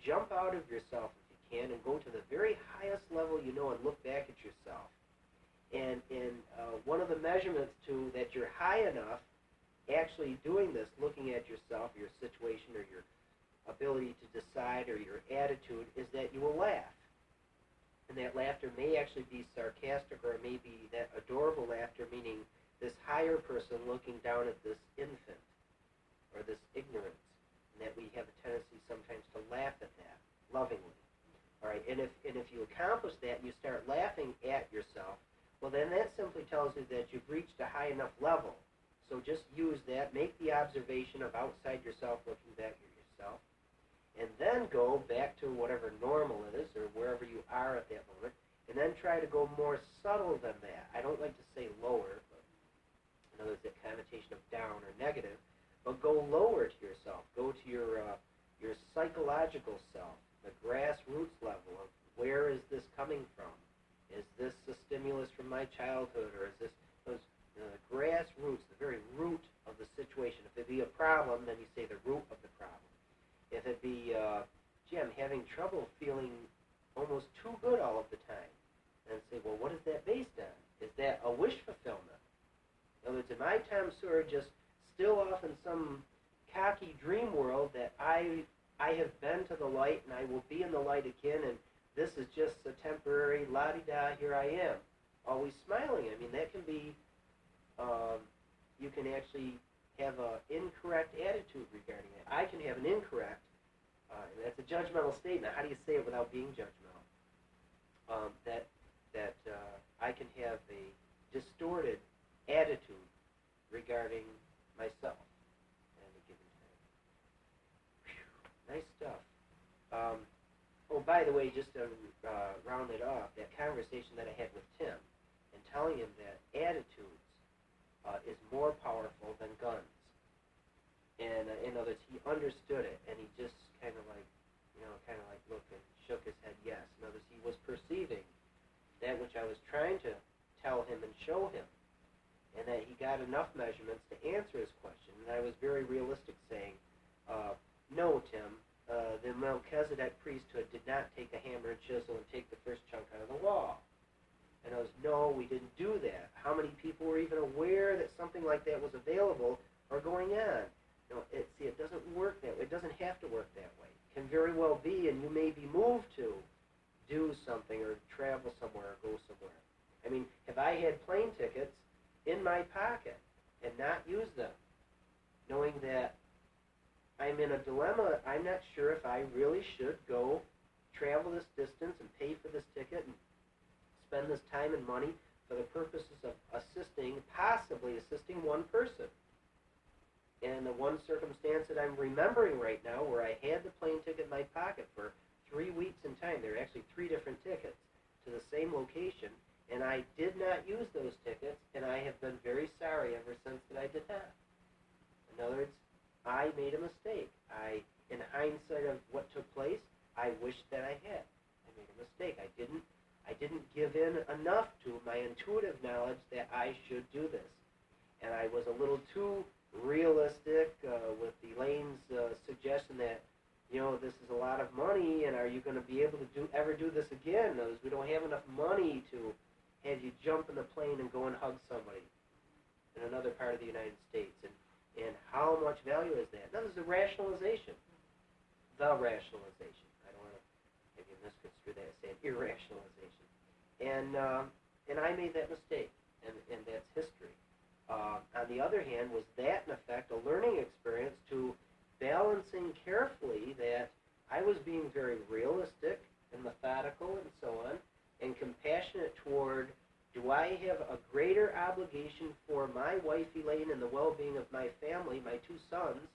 Speaker 1: jump out of yourself if you can and go to the very highest level you know and look back at yourself. And one of the measurements to that you're high enough actually doing this, looking at yourself, your situation, or your ability to decide actually be sarcastic, or maybe that adorable laughter, meaning this higher person looking down at this infant or this ignorance, and that we have a tendency sometimes to laugh at that lovingly. All right, and if you accomplish that and you start laughing at yourself, well, then that simply tells you that you've reached a high enough level. So just use that, make the observation of outside yourself looking back at yourself, and then go back to whatever normal is or wherever you are at that moment, and then try to go more subtle than that. I don't like to say lower, but in other words, that connotation of down or negative, but go lower to yourself. Go to your psychological self, the grassroots level of where is this coming from? Is this a stimulus from my childhood, or is this those grassroots, the very root of the situation? If it be a problem, then you say the root of the problem. If it be, gee, I'm having trouble feeling almost too good all of the time, then say, well, what is that based on? Is that a wish fulfillment? In other words, am I, Tom Sawyer, just still off in some cocky dream world that I have been to the light and I will be in the light again, and this is just a temporary la-di-da, here I am, always smiling? I mean, that can be, you can actually have an incorrect attitude regarding it. I can have an incorrect, and that's a judgmental statement. How do you say it without being judgmental? That I can have a distorted attitude regarding myself at a given time. Whew, nice stuff. Oh, by the way, just to round it off, that conversation that I had with Tim and telling him that attitudes is more powerful than guns. And in other words, he understood it, and he just kind of like looked and shook his head yes. In other words, he was perceiving that which I was trying to tell him and show him, and that he got enough measurements to answer his question. And I was very realistic, saying, no, Tim, the Melchizedek priesthood did not take a hammer and chisel and take the first chunk out of the wall. And I was, no, we didn't do that. How many people were even aware that something like that was available or going on? No, it doesn't work that way. It doesn't have to work that way. It can very well be, and you may be moved to do something or travel somewhere or go somewhere. I mean, have I had plane tickets in my pocket and not used them, knowing that I'm in a dilemma? I'm not sure if I really should go travel this distance and pay for this ticket and spend this time and money for the purposes of possibly assisting one person. And the one circumstance that I'm remembering right now where I had the plane ticket in my pocket for 3 weeks in time, there were actually 3 different tickets to the same location, and I did not use those tickets, and I have been very sorry ever since that I did not. In other words, I made a mistake. In hindsight of what took place, I wish that I had. I made a mistake. I didn't give in enough to my intuitive knowledge that I should do this. And I was a little too realistic with Elaine's suggestion that, this is a lot of money, and are you going to be able to ever do this again? Notice we don't have enough money to have you jump in the plane and go and hug somebody in another part of the United States. And how much value is that? Now, there's a rationalization. The rationalization. I don't want to maybe misconstrue that as saying irrationalization. And I made that mistake, and that's history. On the other hand, was that, in effect, a learning experience to balancing carefully that I was being very realistic and methodical and so on, and compassionate toward, do I have a greater obligation for my wife Elaine and the well-being of my family, my 2 sons,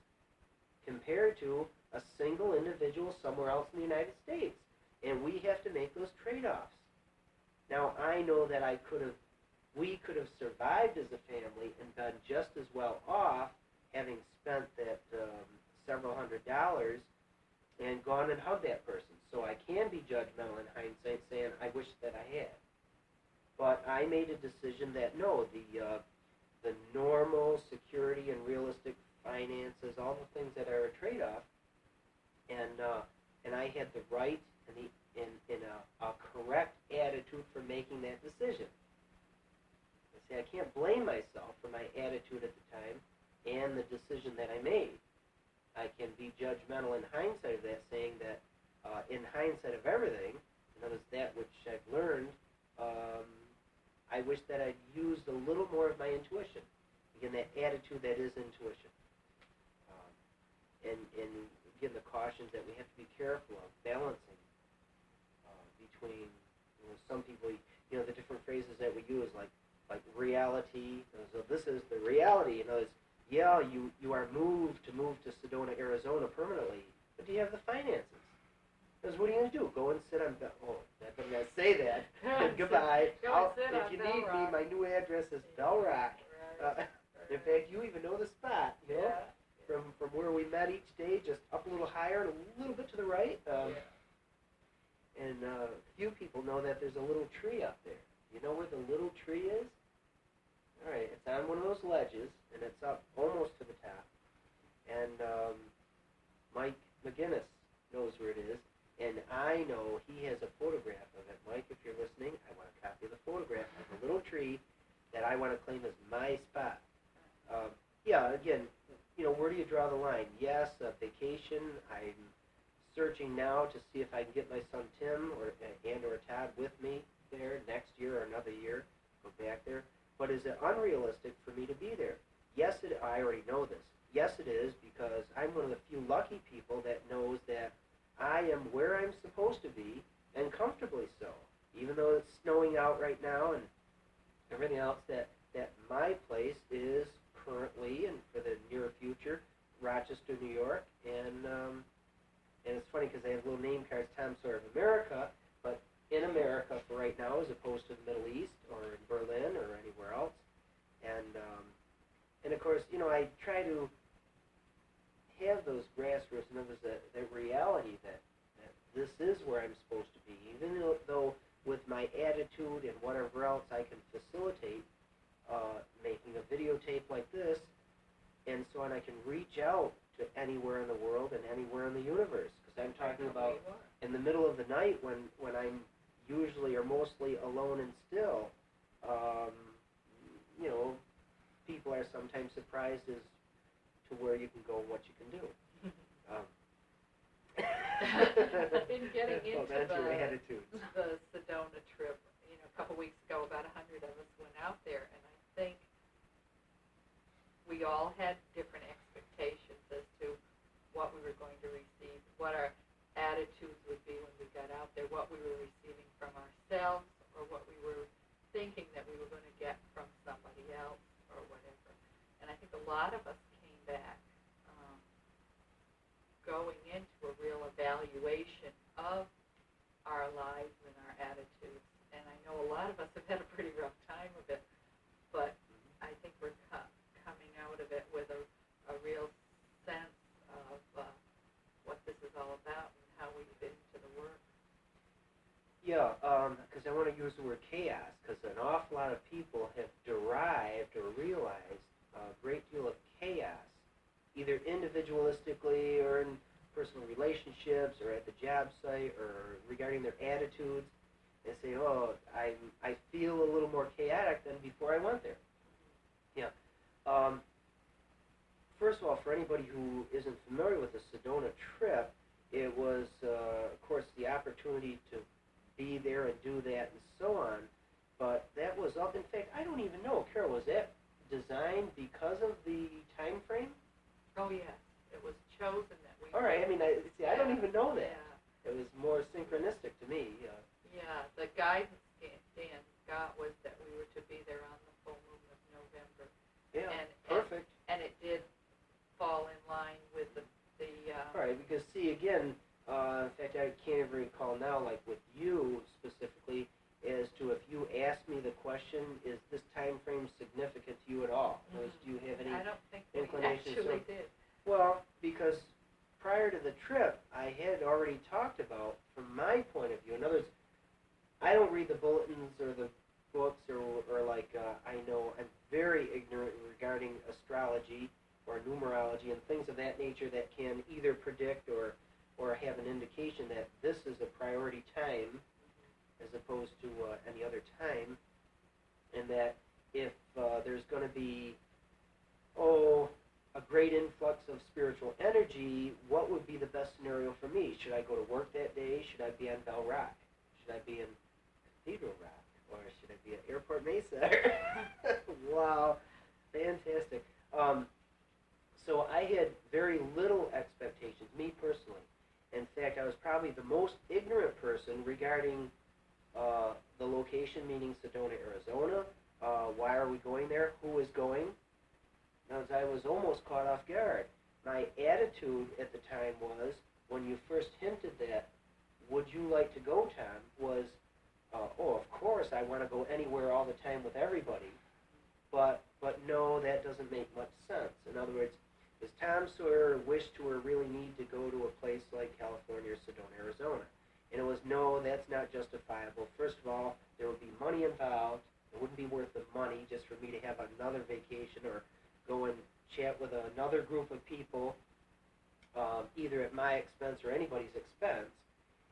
Speaker 1: compared to a single individual somewhere else in the United States? And we have to make those trade-offs. Now, I know that we could have survived as a family and been just as well off, having spent that several $100s and gone and hugged that person. So I can be judgmental in hindsight, saying I wish that I had. But I made a decision that no, the normal security and realistic finances, all the things that are a trade-off, and I had the right and a correct attitude for making that decision. I can't blame myself for my attitude at the time and the decision that I made. I can be judgmental in hindsight of that, saying that in hindsight of everything, in other words, that which I've learned I wish that I'd used a little more of my intuition. Again, that attitude that is intuition. And again, the cautions that we have to be careful of, balancing between, some people, the different phrases that we use, like reality. So this is the reality. You are moved to Sedona, Arizona permanently, but do you have the finances? Because what are you going to do? Go and sit on I better not say that. Goodbye. If you need me, my new address is Bell Rock. In fact, you even know the spot, from where we met each day, just up a little higher and a little bit to the right. And few people know that there's a little tree up there. You know where the little tree is? All right, it's on one of those ledges, and it's up almost to the top. And Mike McGinnis knows where it is. And I know he has a photograph of it. Mike, if you're listening, I want a copy of the photograph of the little tree that I want to claim as my spot. Again, where do you draw the line? Yes, a vacation. I'm searching now to see if I can get my son Tim or Todd with me there next year or another year, go back there. But is it unrealistic for me to be there? Yes, I already know this. Yes, it is, because I'm one of the few lucky people that knows that I am where I'm supposed to be, and comfortably so. Even though it's snowing out right now and everything else, that my place is currently, and for the near future, Rochester, New York. And it's funny because they have little name cards, Tom Sawyer of America, but in America for right now, as opposed to the Middle East or in Berlin or anywhere else. And of course, I try to have those grassroots numbers, that reality that this is where I'm supposed to be, even though with my attitude and whatever else I can facilitate making a videotape like this, and so on, I can reach out to anywhere in the world and anywhere in the universe, because I'm talking about in the middle of the night when I'm usually or mostly alone and still. People are sometimes surprised as to where you can go and what you can do.
Speaker 2: Been getting into
Speaker 1: the
Speaker 2: Sedona trip. A couple weeks ago, about 100 of us went out there, and I think we all had different expectations as to what we were going to receive, what our attitudes would be when we got out there, what we were receiving from ourselves, or what we were thinking that we were going to get from somebody else, or whatever. And I think a lot of us came back going into a real evaluation of our lives and our attitudes. And I know a lot of us have had a pretty rough time of it, but I think we're coming out of it with a real sense of what this is all about and how we fit into the work.
Speaker 1: Yeah, because I want to use the word chaos, because an awful lot of people have derived or realized a great deal of chaos, either individualistically or in personal relationships or at the job site or regarding their attitudes. They say, I feel a little more chaotic than before I went there. Yeah. First of all, for anybody who isn't familiar with the Sedona trip, it was, of course, the opportunity to be there and do that and so on. But that was up. In fact, I don't even know, Carol, was that designed because of the time frame?
Speaker 2: Oh, yes. It was chosen that we...
Speaker 1: All right. I mean, I don't even know that. Yeah. It was more synchronistic to me.
Speaker 2: Yeah, the guidance Dan got was that we were to be there on the full moon of November.
Speaker 1: Yeah, perfect.
Speaker 2: And it did fall in line with the
Speaker 1: all right, because, see, again, in fact, I can't even recall now, like with you specifically, as to if you asked me the question, is this time frame significant to you at all? Mm-hmm. Do you have any
Speaker 2: I don't think
Speaker 1: inclination?
Speaker 2: We actually did.
Speaker 1: Well, because prior to the trip, I had already talked about, from my point of view, in other words, I don't read the bulletins or the books or I know I'm very ignorant regarding astrology or numerology and things of that nature that can either predict or have an indication that this is a priority time as opposed to any other time, and that if there's going to be, a great influx of spiritual energy, what would be the best scenario for me? Should I go to work that day? Should I be on Bell Rock? Should I be in Cathedral Rock? or should I be at Airport Mesa? Wow, fantastic. So I had very little expectations, me personally. In fact, I was probably the most ignorant person regarding the location, meaning Sedona, Arizona. Why are we going there? Who is going? I was almost caught off guard. My attitude at the time was, when you first hinted that, would you like to go, Tom, was, oh, of course, I want to go anywhere all the time with everybody. But no, that doesn't make much sense. In other words, does Tom Sawyer wish to or really need to go to a place like California or Sedona, Arizona? And it was, no, that's not justifiable. First of all, there would be money involved. It wouldn't be worth the money just for me to have another vacation or go and chat with another group of people, either at my expense or anybody's expense.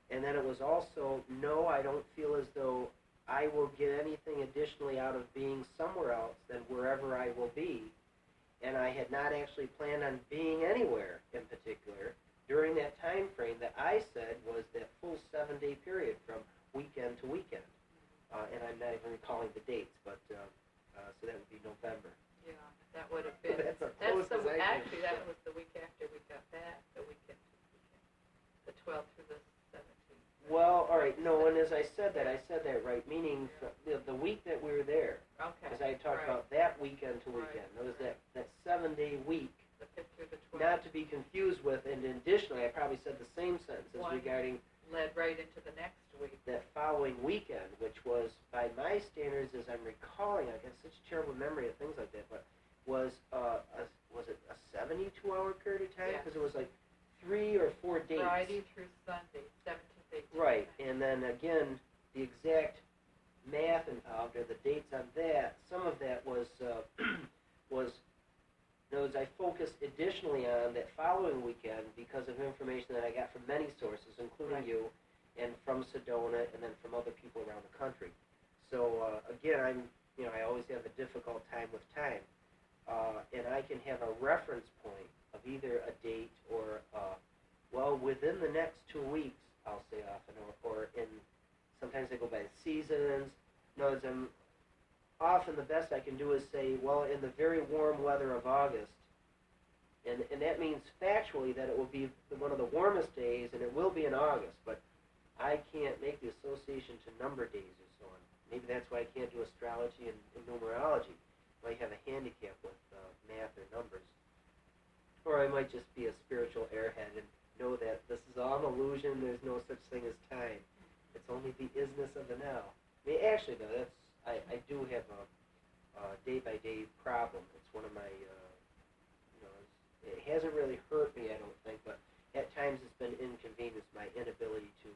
Speaker 1: And then it was also, no, I don't feel as though I will get anything additionally out of being somewhere else than wherever I will be. And I had not actually planned on being anywhere in particular during that time frame that I said was that full 7-day period from weekend to weekend. And I'm not even recalling the dates, but so that would be November.
Speaker 2: Yeah, that would have been.
Speaker 1: That's
Speaker 2: Actually, that was the week after we got back, the weekend to weekend, the 12th through the 17th.
Speaker 1: Well, all right, no, and as I said that right, meaning the week that we were there.
Speaker 2: Okay.
Speaker 1: As I talked about that weekend to weekend. It was that 7-day week.
Speaker 2: The 5th through the 12th.
Speaker 1: Not to be confused with, and additionally, I probably said the same sentences regarding
Speaker 2: led right into the next week.
Speaker 1: That following weekend, which was, by my standards, as I'm recalling, I got such a terrible memory of things like that, but was it a 72-hour period of time? Because it was like 3 or 4 days.
Speaker 2: Friday through Sunday, 17th, 18th.
Speaker 1: Right, and then again, the exact math involved, or the dates on that, some of that was, those I focused additionally on that following weekend because of information that I got from many sources, including you, and from Sedona, and then from other people around the country. So again, I always have a difficult time with time, and I can have a reference point of either a date or, within the next 2 weeks, I'll say often, or in, sometimes I go by the seasons. No, often the best I can do is say, well, in the very warm weather of August, and that means factually that it will be one of the warmest days, and it will be in August, but I can't make the association to number days or so on. Maybe that's why I can't do astrology and numerology. I might have a handicap with math or numbers. Or I might just be a spiritual airhead and know that this is all an illusion, there's no such thing as time. It's only the isness of the now. I mean, actually, though, I do have a day-by-day problem. It's one of my, it hasn't really hurt me, I don't think, but at times it's been inconvenienced, my inability to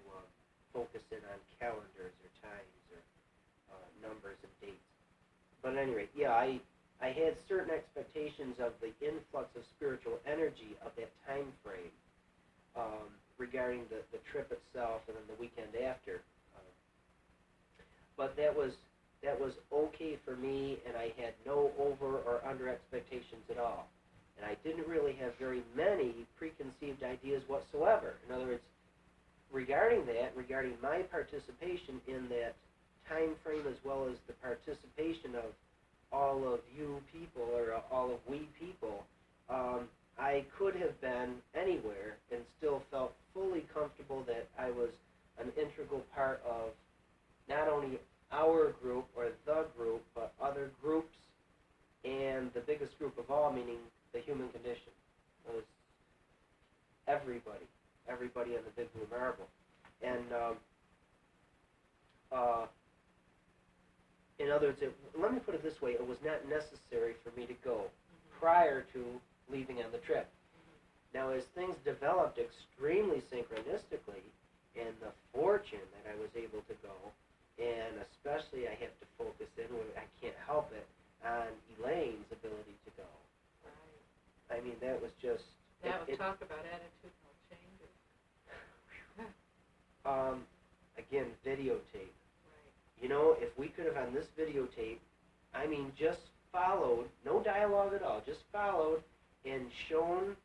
Speaker 1: focus in on calendars or times or numbers and dates. But at any rate, yeah, I had certain expectations of the influx of spiritual energy of that time frame regarding the trip itself and then the weekend after. But that was okay for me, and I had no over or under expectations at all. And I didn't really have very many preconceived ideas whatsoever. In other words, regarding my participation in that time frame, as well as the participation of all of you people, or all of we people, I could have been anywhere and still felt fully comfortable that I was an integral part of not only our group or the group, but other groups, and the biggest group of all, meaning the human condition. It was everybody on the big blue marble. And in other words, let me put it this way, it was not necessary for me to go prior to leaving on the trip. Now, as things developed extremely synchronistically, and the fortune that I was able to go, and especially I have to focus in, I can't help it, on Elaine's ability to go.
Speaker 2: Right.
Speaker 1: I mean, that was just...
Speaker 2: talk about attitudinal changes.
Speaker 1: Again, videotape.
Speaker 2: Right.
Speaker 1: You know, if we could have on this videotape, I mean, just followed, no dialogue at all, just followed and shown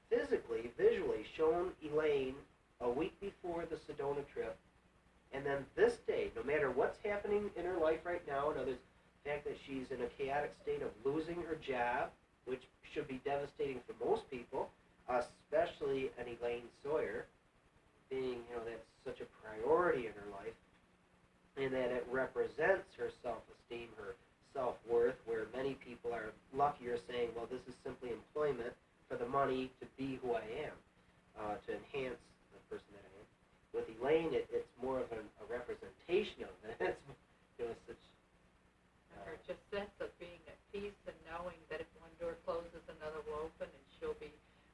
Speaker 1: physically, visually, shown Elaine a week before the Sedona trip, And then this day, no matter what's happening in her life right now, in other words, the fact that she's in a chaotic state of losing her job, which should be devastating for most people, especially an Elaine Sawyer, being, that's such a priority in her life, and that it represents her self-esteem, her self-worth, where many people are luckier saying, well, this is simply employment for the money to be who I am, to enhance the person that I am. With Elaine, it's more of a representation of it. It's such...
Speaker 2: her just sense of being at peace and knowing that if one door closes, another will open, and she'll be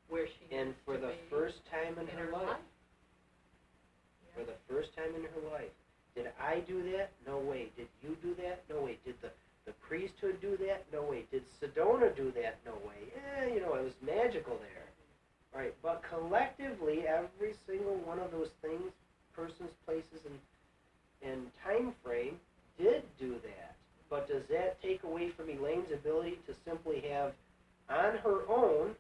Speaker 2: where she needs to be.
Speaker 1: And for the first time in her life. For the first time in her life. Did I do that? No way. Did you do that? No way. Did the priesthood do that? No way. Did Sedona do that? No way. It was magical there. All right, but collectively, every single one of those things, persons, places, and time frame, did do that. But does that take away from Elaine's ability to simply have, on her own,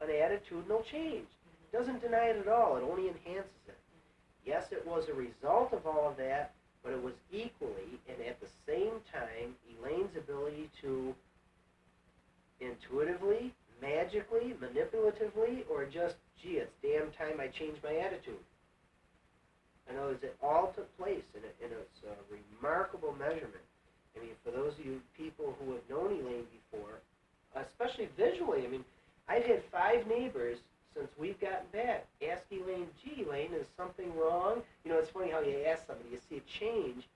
Speaker 1: an attitudinal change? It doesn't deny it at all. It only enhances it. Yes, it was a result of all of that, but it was equally, and at the same time, Elaine's ability to intuitively, magically, manipulatively, or just, gee, it's damn time I changed my attitude. In other words, it all took place, and it's a remarkable measurement. I mean, for those of you people who have known Elaine before, especially visually, I mean, I've had 5 neighbors since we've gotten back ask Elaine, gee, Elaine, is something wrong? It's funny how you ask somebody, you see a change,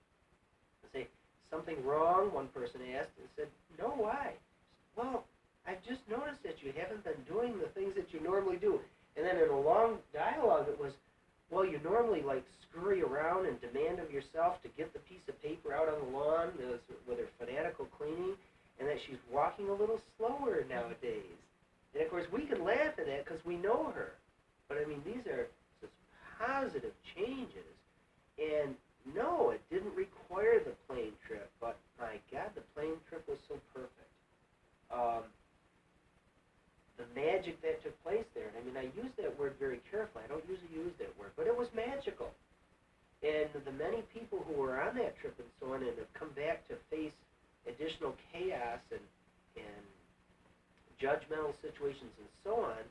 Speaker 1: and say, something wrong? One person asked and said, no, why? Well, I've just noticed that you haven't been doing the things that you normally do. And then in a long dialogue, it was, well, you normally, scurry around and demand of yourself to get the piece of paper out on the lawn with her fanatical cleaning, and that she's walking a little slower nowadays. And, of course, we can laugh at that because we know her. But, I mean, these are just positive changes. And, no, it didn't require the plane trip, but, my God, the plane trip was so perfect. The magic that took place there, and I mean, I use that word very carefully. I don't usually use that word, but it was magical. And the many people who were on that trip and so on and have come back to face additional chaos and judgmental situations and so on,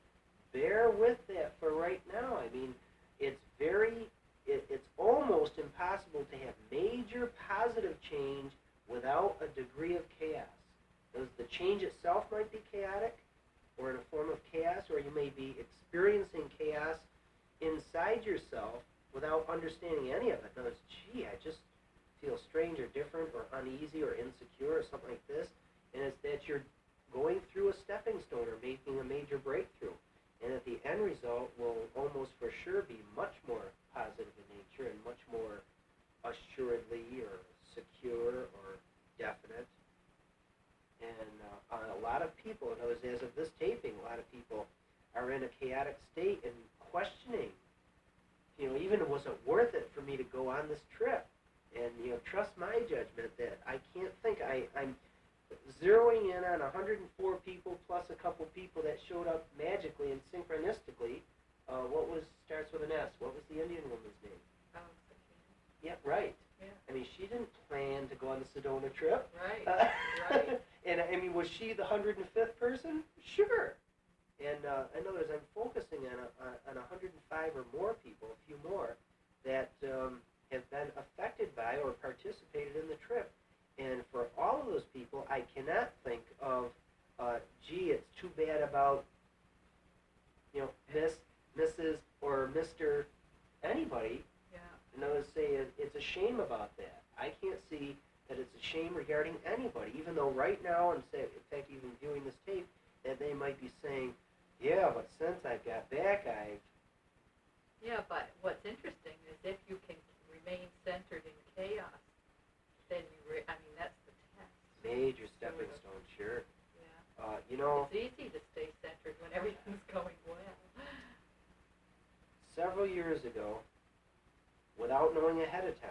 Speaker 1: bear with that for right now. I mean, it's almost impossible to have major positive change without a degree of chaos. The change itself might be chaotic, or in a form of chaos, or you may be experiencing chaos inside yourself without understanding any of it. In other words, gee, I just feel strange or different or uneasy or insecure or something like this, and it's that you're going through a stepping stone or making a major breakthrough. And that the end result will almost for sure be much more positive in nature and much more assuredly or secure or definite. And a lot of people, as of this taping, a lot of people are in a chaotic state and questioning, even was it worth it for me to go on this trip? And, trust my judgment that I can't think. I'm zeroing in on 104 people plus a couple people that showed up magically and synchronistically. Starts with an S? What was the Indian woman's name? Yeah, right.
Speaker 2: Yeah.
Speaker 1: I mean, she didn't plan to go on the Sedona trip.
Speaker 2: Right, right.
Speaker 1: And, I mean, was she the 105th person? Sure. And in other words, I'm focusing on 105 or more people, a few more, that have been affected by or participated in the trip. And for all of those people, I cannot think of, gee, it's too bad about, Miss, Mrs., or Mr. anybody.
Speaker 2: Yeah.
Speaker 1: In other words, say it's a shame about that. I can't see that it's a shame regarding anybody, even though right now, in fact, even viewing this tape, that they might be saying, yeah, but since I got back,
Speaker 2: Yeah, but what's interesting is if you can remain centered in chaos, then that's the test.
Speaker 1: Major stepping stone, sure.
Speaker 2: Yeah. It's easy to stay centered when everything's going well.
Speaker 1: Several years ago, without knowing ahead of time,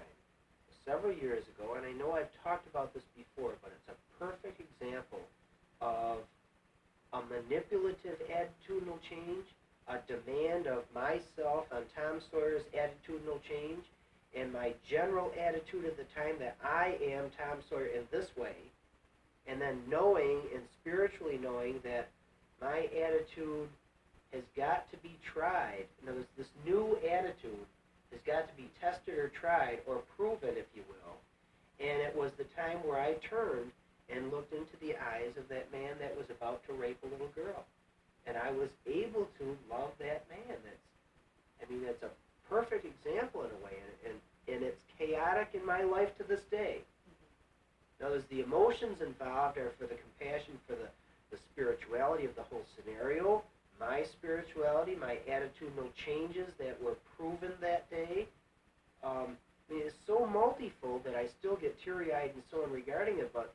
Speaker 1: several years ago, and I know I've talked about this before, but it's a perfect example of a manipulative attitudinal change, a demand of myself on Tom Sawyer's attitudinal change, and my general attitude at the time that I am Tom Sawyer in this way, and then knowing and spiritually knowing that my attitude has got to be tried. In other words, this new attitude has got to be tested or tried or proven, if you will. And it was the time where I turned and looked into the eyes of that man that was about to rape a little girl. And I was able to love that man. That's a perfect example in a way, and it's chaotic in my life to this day. Now, there's the emotions involved are for the compassion, for the spirituality of the whole scenario, my spirituality, my attitudinal changes that were proven that day. It's so multifold that I still get teary-eyed and so on regarding it, but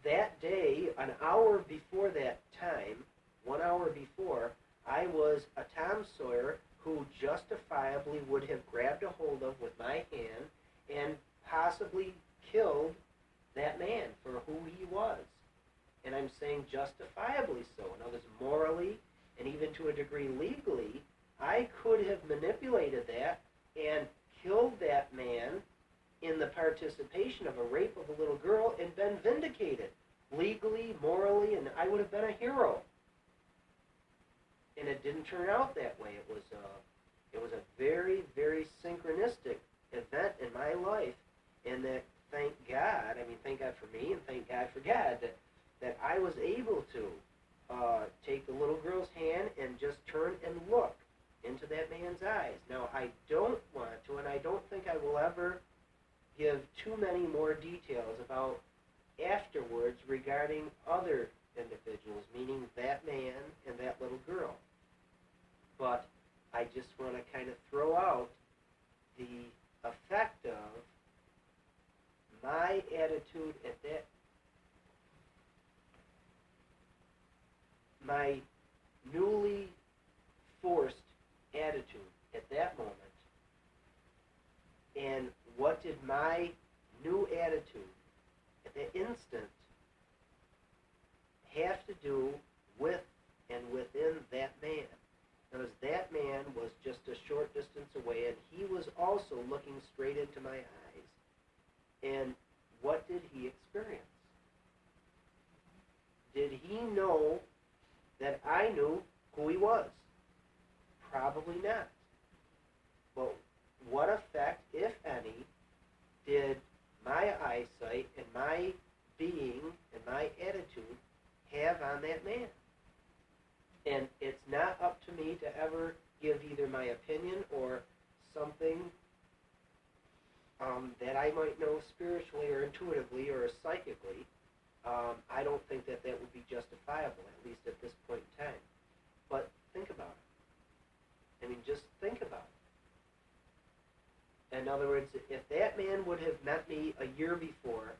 Speaker 1: that day, an hour before that time, 1 hour before, I was a Tom Sawyer who justifiably would have grabbed a hold of with my hand and possibly killed that man for who he was. And I'm saying justifiably so. In other words, morally and even to a degree legally, I could have manipulated that and killed that man in the participation of a rape of a little girl and been vindicated legally, morally, and I would have been a hero. And it didn't turn out that way. It was a very, very synchronistic event in my life, and that thank God for me and thank God for God that I was able to take the little girl's hand and just turn and look into that man's eyes. Now, I don't want to, and I don't think I will ever give too many more details about afterwards regarding other individuals, meaning that man and that little girl. But I just want to kind of throw out the effect of my attitude at that, my newly forced attitude at that moment, and what did my new attitude at that instant have to do with and within that man. Because that man was just a short distance away, and he was also looking straight into my eyes. And what did he experience? Did he know that I knew who he was? Probably not. But what effect, if any, did my eyesight and my being and my attitude have on that man? And it's not up to me to ever give either my opinion or something that I might know spiritually or intuitively or psychically. I don't think that would be justifiable, at least at this point in time. But think about it. Just think about it. In other words, if that man would have met me a year before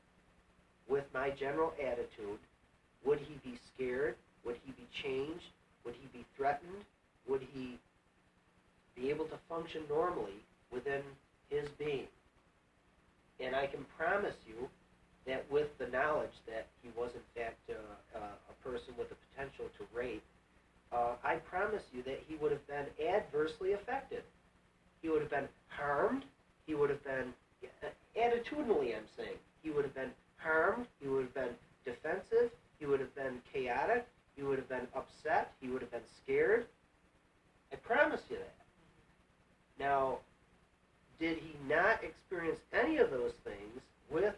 Speaker 1: with my general attitude, would he be scared? Would he be changed? Would he be threatened? Would he be able to function normally within his being? And I can promise you that with the knowledge that he was in fact a person with the potential to rape, I promise you that he would have been adversely affected. He would have been harmed. He would have been, attitudinally I'm saying, he would have been harmed. He would have been defensive. He would have been chaotic. He would have been upset. He would have been scared. I promise you that. Now, did he not experience any of those things with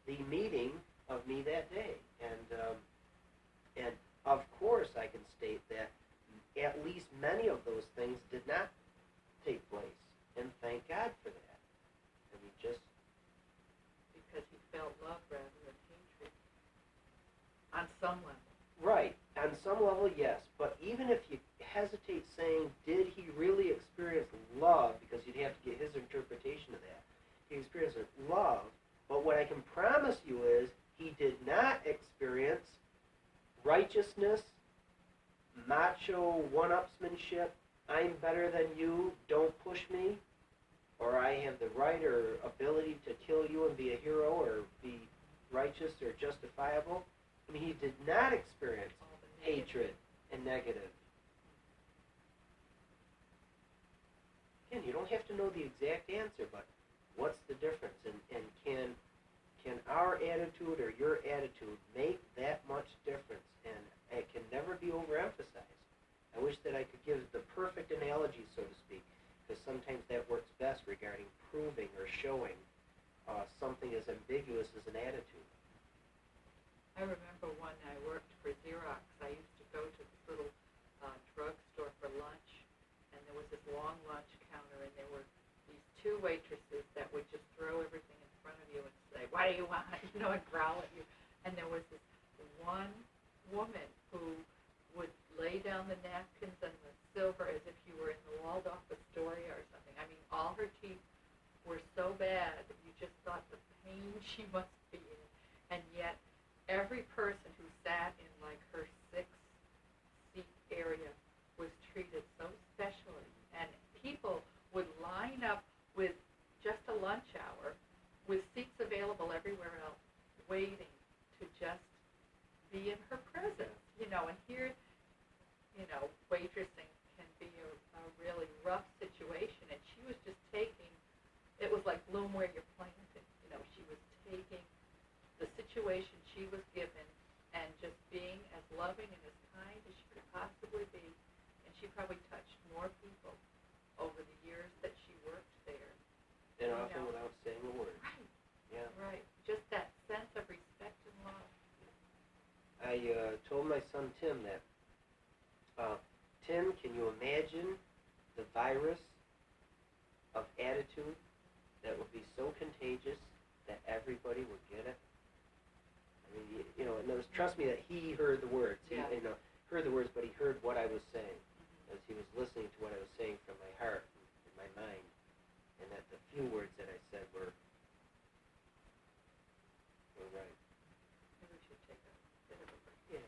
Speaker 1: the meeting of me that day? And of course I can state that at least many of those things did not take place. And thank God for that. Just
Speaker 2: because he felt love rather than hatred. On some level.
Speaker 1: Right. On some level, yes. But even if you hesitate saying, did he really experience love, because you'd have to get his interpretation of that. He experienced love, but what I can promise you is he did not experience righteousness, macho one-upsmanship, I'm better than you, don't push me, or I have the right or ability to kill you and be a hero or be righteous or justifiable. He did not experience hatred and negative. Again, You don't have to know the exact answer, but what's the difference? And can our attitude or your attitude make that much difference? And it can never be overemphasized. I wish that I could give the perfect analogy, so to speak, because sometimes that works best regarding proving or showing something as ambiguous as an attitude.
Speaker 2: I remember when I worked for Xerox, I used to go to this little drugstore for lunch, and there was this long lunch counter, and there were these two waitresses that would just throw everything in front of you and say, "What do you want?" You know, and growl at you. And there was this one woman who would lay down the napkins and the silver as if you were in the Waldorf Astoria or something. I mean, all her teeth were so bad that you just thought the pain she must be in. And yet, every person who sat in like her 6-seat area was treated so specially. And people would line up with just a lunch hour with seats available everywhere else, waiting to just be in her presence, you know. And here, you know, waitressing can be a really rough situation, and she was just taking, it was like bloom where you're planted, you know. She was taking the situation she was given and just being as loving and as kind as she could possibly be. And she probably touched more people over the years that she worked there.
Speaker 1: And often without saying a word.
Speaker 2: Right.
Speaker 1: Yeah.
Speaker 2: Right. Just that sense of respect and love.
Speaker 1: I told my son Tim that, Tim, can you imagine the virus of attitude that would be so contagious that everybody would get it? I mean, you know, and trust me that he heard the words.
Speaker 2: Yeah.
Speaker 1: He, heard the words, but he heard what I was saying, as he was listening to what I was saying from my heart and my mind, and that the few words that I said were right.
Speaker 2: Maybe we should take a bit of a break.
Speaker 1: Yeah.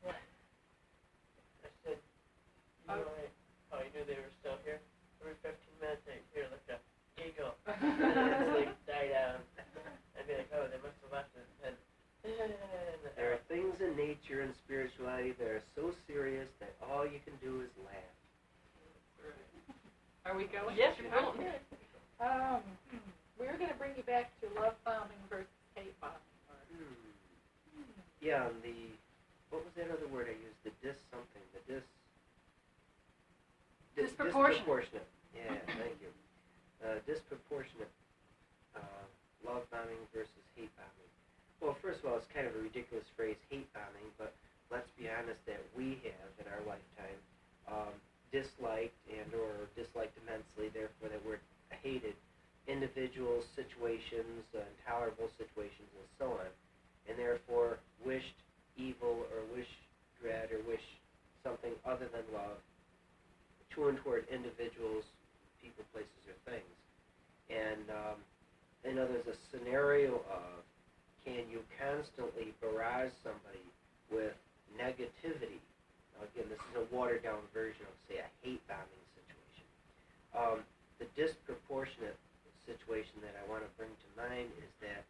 Speaker 2: What?
Speaker 3: I said, you know, how I knew they were still here? Every 15 minutes I hear like a giggle, and then it's like die down. I'd be like, oh, they must have left it. And
Speaker 1: There are things in nature and spirituality that are so serious that all you can do is laugh.
Speaker 2: Are we going?
Speaker 3: Yes, we're going.
Speaker 2: Okay. We're going to bring you back to love bombing versus hate bombing.
Speaker 1: Yeah, and what was that other word I used? The disproportionate. Yeah, thank you. Disproportionate love bombing versus hate bombing. Well, first of all, it's kind of a ridiculous phrase, hate bombing, but let's be honest that we have in our lifetime disliked immensely, therefore that we're hated individuals, situations, intolerable situations, and so on, and therefore wished evil or wish dread or wish something other than love to and toward individuals, people, places, or things. And there's a scenario of, can you constantly barrage somebody with negativity? Now, again, this is a watered-down version of, say, a hate-bombing situation. The disproportionate situation that I want to bring to mind is that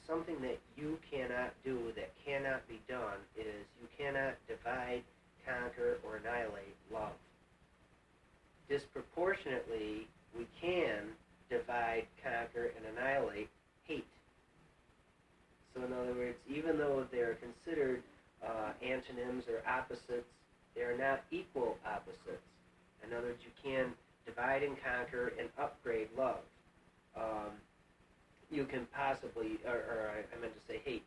Speaker 1: something that you cannot do, that cannot be done, is you cannot divide, conquer, or annihilate love. Disproportionately, we can divide, conquer, and annihilate hate. So in other words, even though they're considered antonyms or opposites, they are not equal opposites. In other words, you can divide and conquer and upgrade love. You can possibly, I meant to say hate,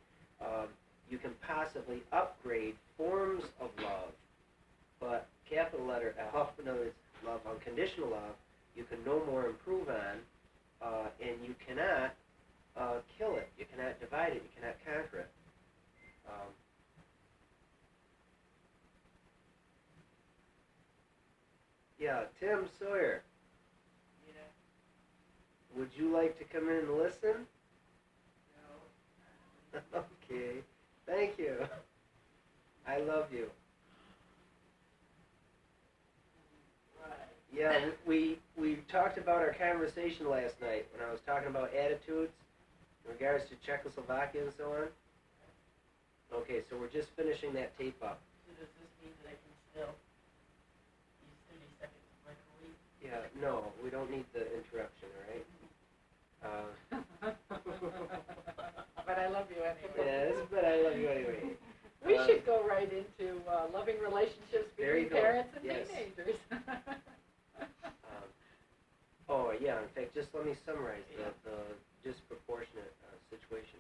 Speaker 1: you can possibly upgrade forms of love, but capital letter L, in other words, love, unconditional love, you can no more improve on, and you cannot kill it. You cannot divide it. You cannot conquer it. Yeah, Tim Sawyer.
Speaker 3: yeah.
Speaker 1: Would you like to come in and listen?
Speaker 3: No.
Speaker 1: Okay. Thank you. I love you.
Speaker 3: Right.
Speaker 1: Yeah, we talked about our conversation last night when I was talking about attitudes in regards to Czechoslovakia and so on. Okay, so we're just finishing that tape up.
Speaker 3: Did does this mean that I can still use 30 seconds of microwave?
Speaker 1: Yeah, no, we don't need the interruption, all right?
Speaker 2: But I love you anyway.
Speaker 1: Yes, but I love you anyway.
Speaker 2: We should go right into loving relationships
Speaker 1: There you
Speaker 2: between
Speaker 1: go.
Speaker 2: parents and
Speaker 1: Yes.
Speaker 2: teenagers.
Speaker 1: Oh, yeah, in fact, just let me summarize the disproportionate situation.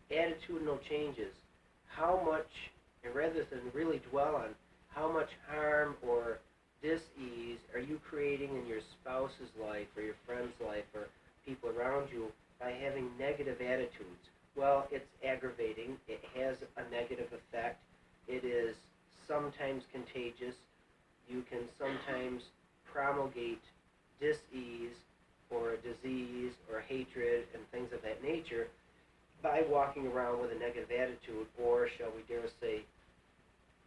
Speaker 1: Attitudinal changes. How much, and rather than really dwell on how much harm or dis-ease are you creating in your spouse's life or your friend's life or people around you by having negative attitudes? Well, it's aggravating. It has a negative effect. It is sometimes contagious. You can sometimes promulgate dis-ease or a disease or hatred and things of that nature by walking around with a negative attitude, or shall we dare say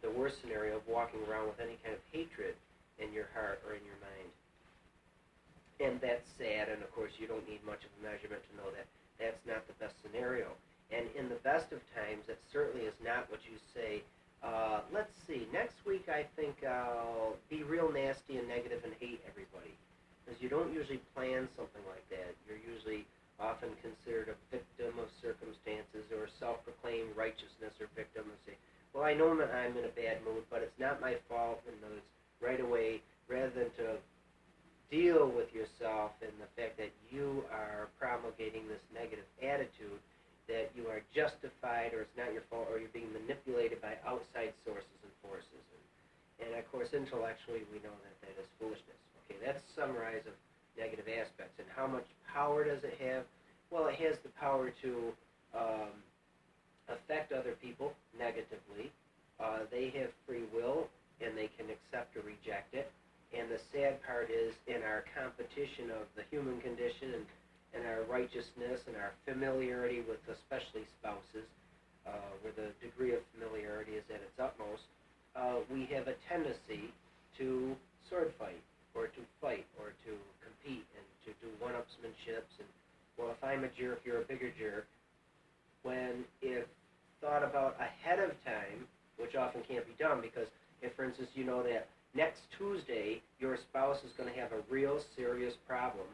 Speaker 1: the worst scenario of walking around with any kind of hatred in your heart or in your mind. And that's sad, and of course you don't need much of a measurement to know that that's not the best scenario. And in the best of times, that certainly is not what you say, let's see, next week I think I'll be real nasty and negative and hate everybody. Because you don't usually plan something like that. You're usually often considered a victim of circumstances or self-proclaimed righteousness or victim and say, well, I know that I'm in a bad mood, but it's not my fault, and it's right away, rather than to deal with yourself and the fact that you are promulgating this negative attitude, that you are justified or it's not your fault or you're being manipulated by outside sources and forces. And of course, intellectually, we know that that is foolishness. Okay, that's a summarize of negative aspects. And how much power does it have? Well, it has the power to affect other people negatively. They have free will, and they can accept or reject it. And the sad part is, in our competition of the human condition and our righteousness and our familiarity with especially spouses, where the degree of familiarity is at its utmost, we have a tendency to sword fight, or to fight, or to compete, and to do one-upsmanships, and, well, if I'm a jerk, you're a bigger jerk, when if thought about ahead of time, which often can't be done, because if, for instance, you know that next Tuesday your spouse is going to have a real serious problem,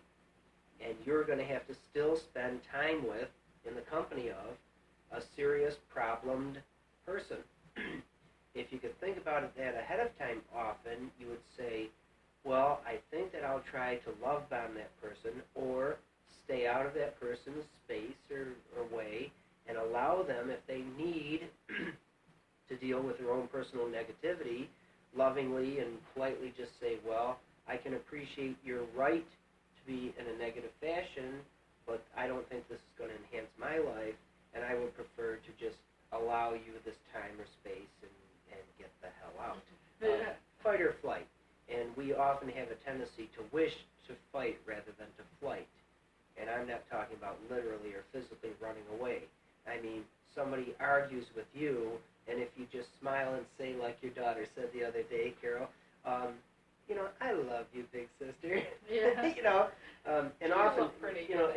Speaker 1: and you're going to have to still spend time with, in the company of, a serious problemed person. If you could think about it that ahead of time often, you would say, well, I think that I'll try to love bomb that person or stay out of that person's space or way and allow them, if they need to deal with their own personal negativity, lovingly and politely just say, well, I can appreciate your right to be in a negative fashion, but I don't think this is going to enhance my life, and I would prefer to just allow you this time or space and get the hell out. Fight or flight. And we often have a tendency to wish to fight rather than to flight. And I'm not talking about literally or physically running away. I mean, somebody argues with you, and if you just smile and say, like your daughter said the other day, Carol, I love you, big sister.
Speaker 2: Yeah.
Speaker 1: And often,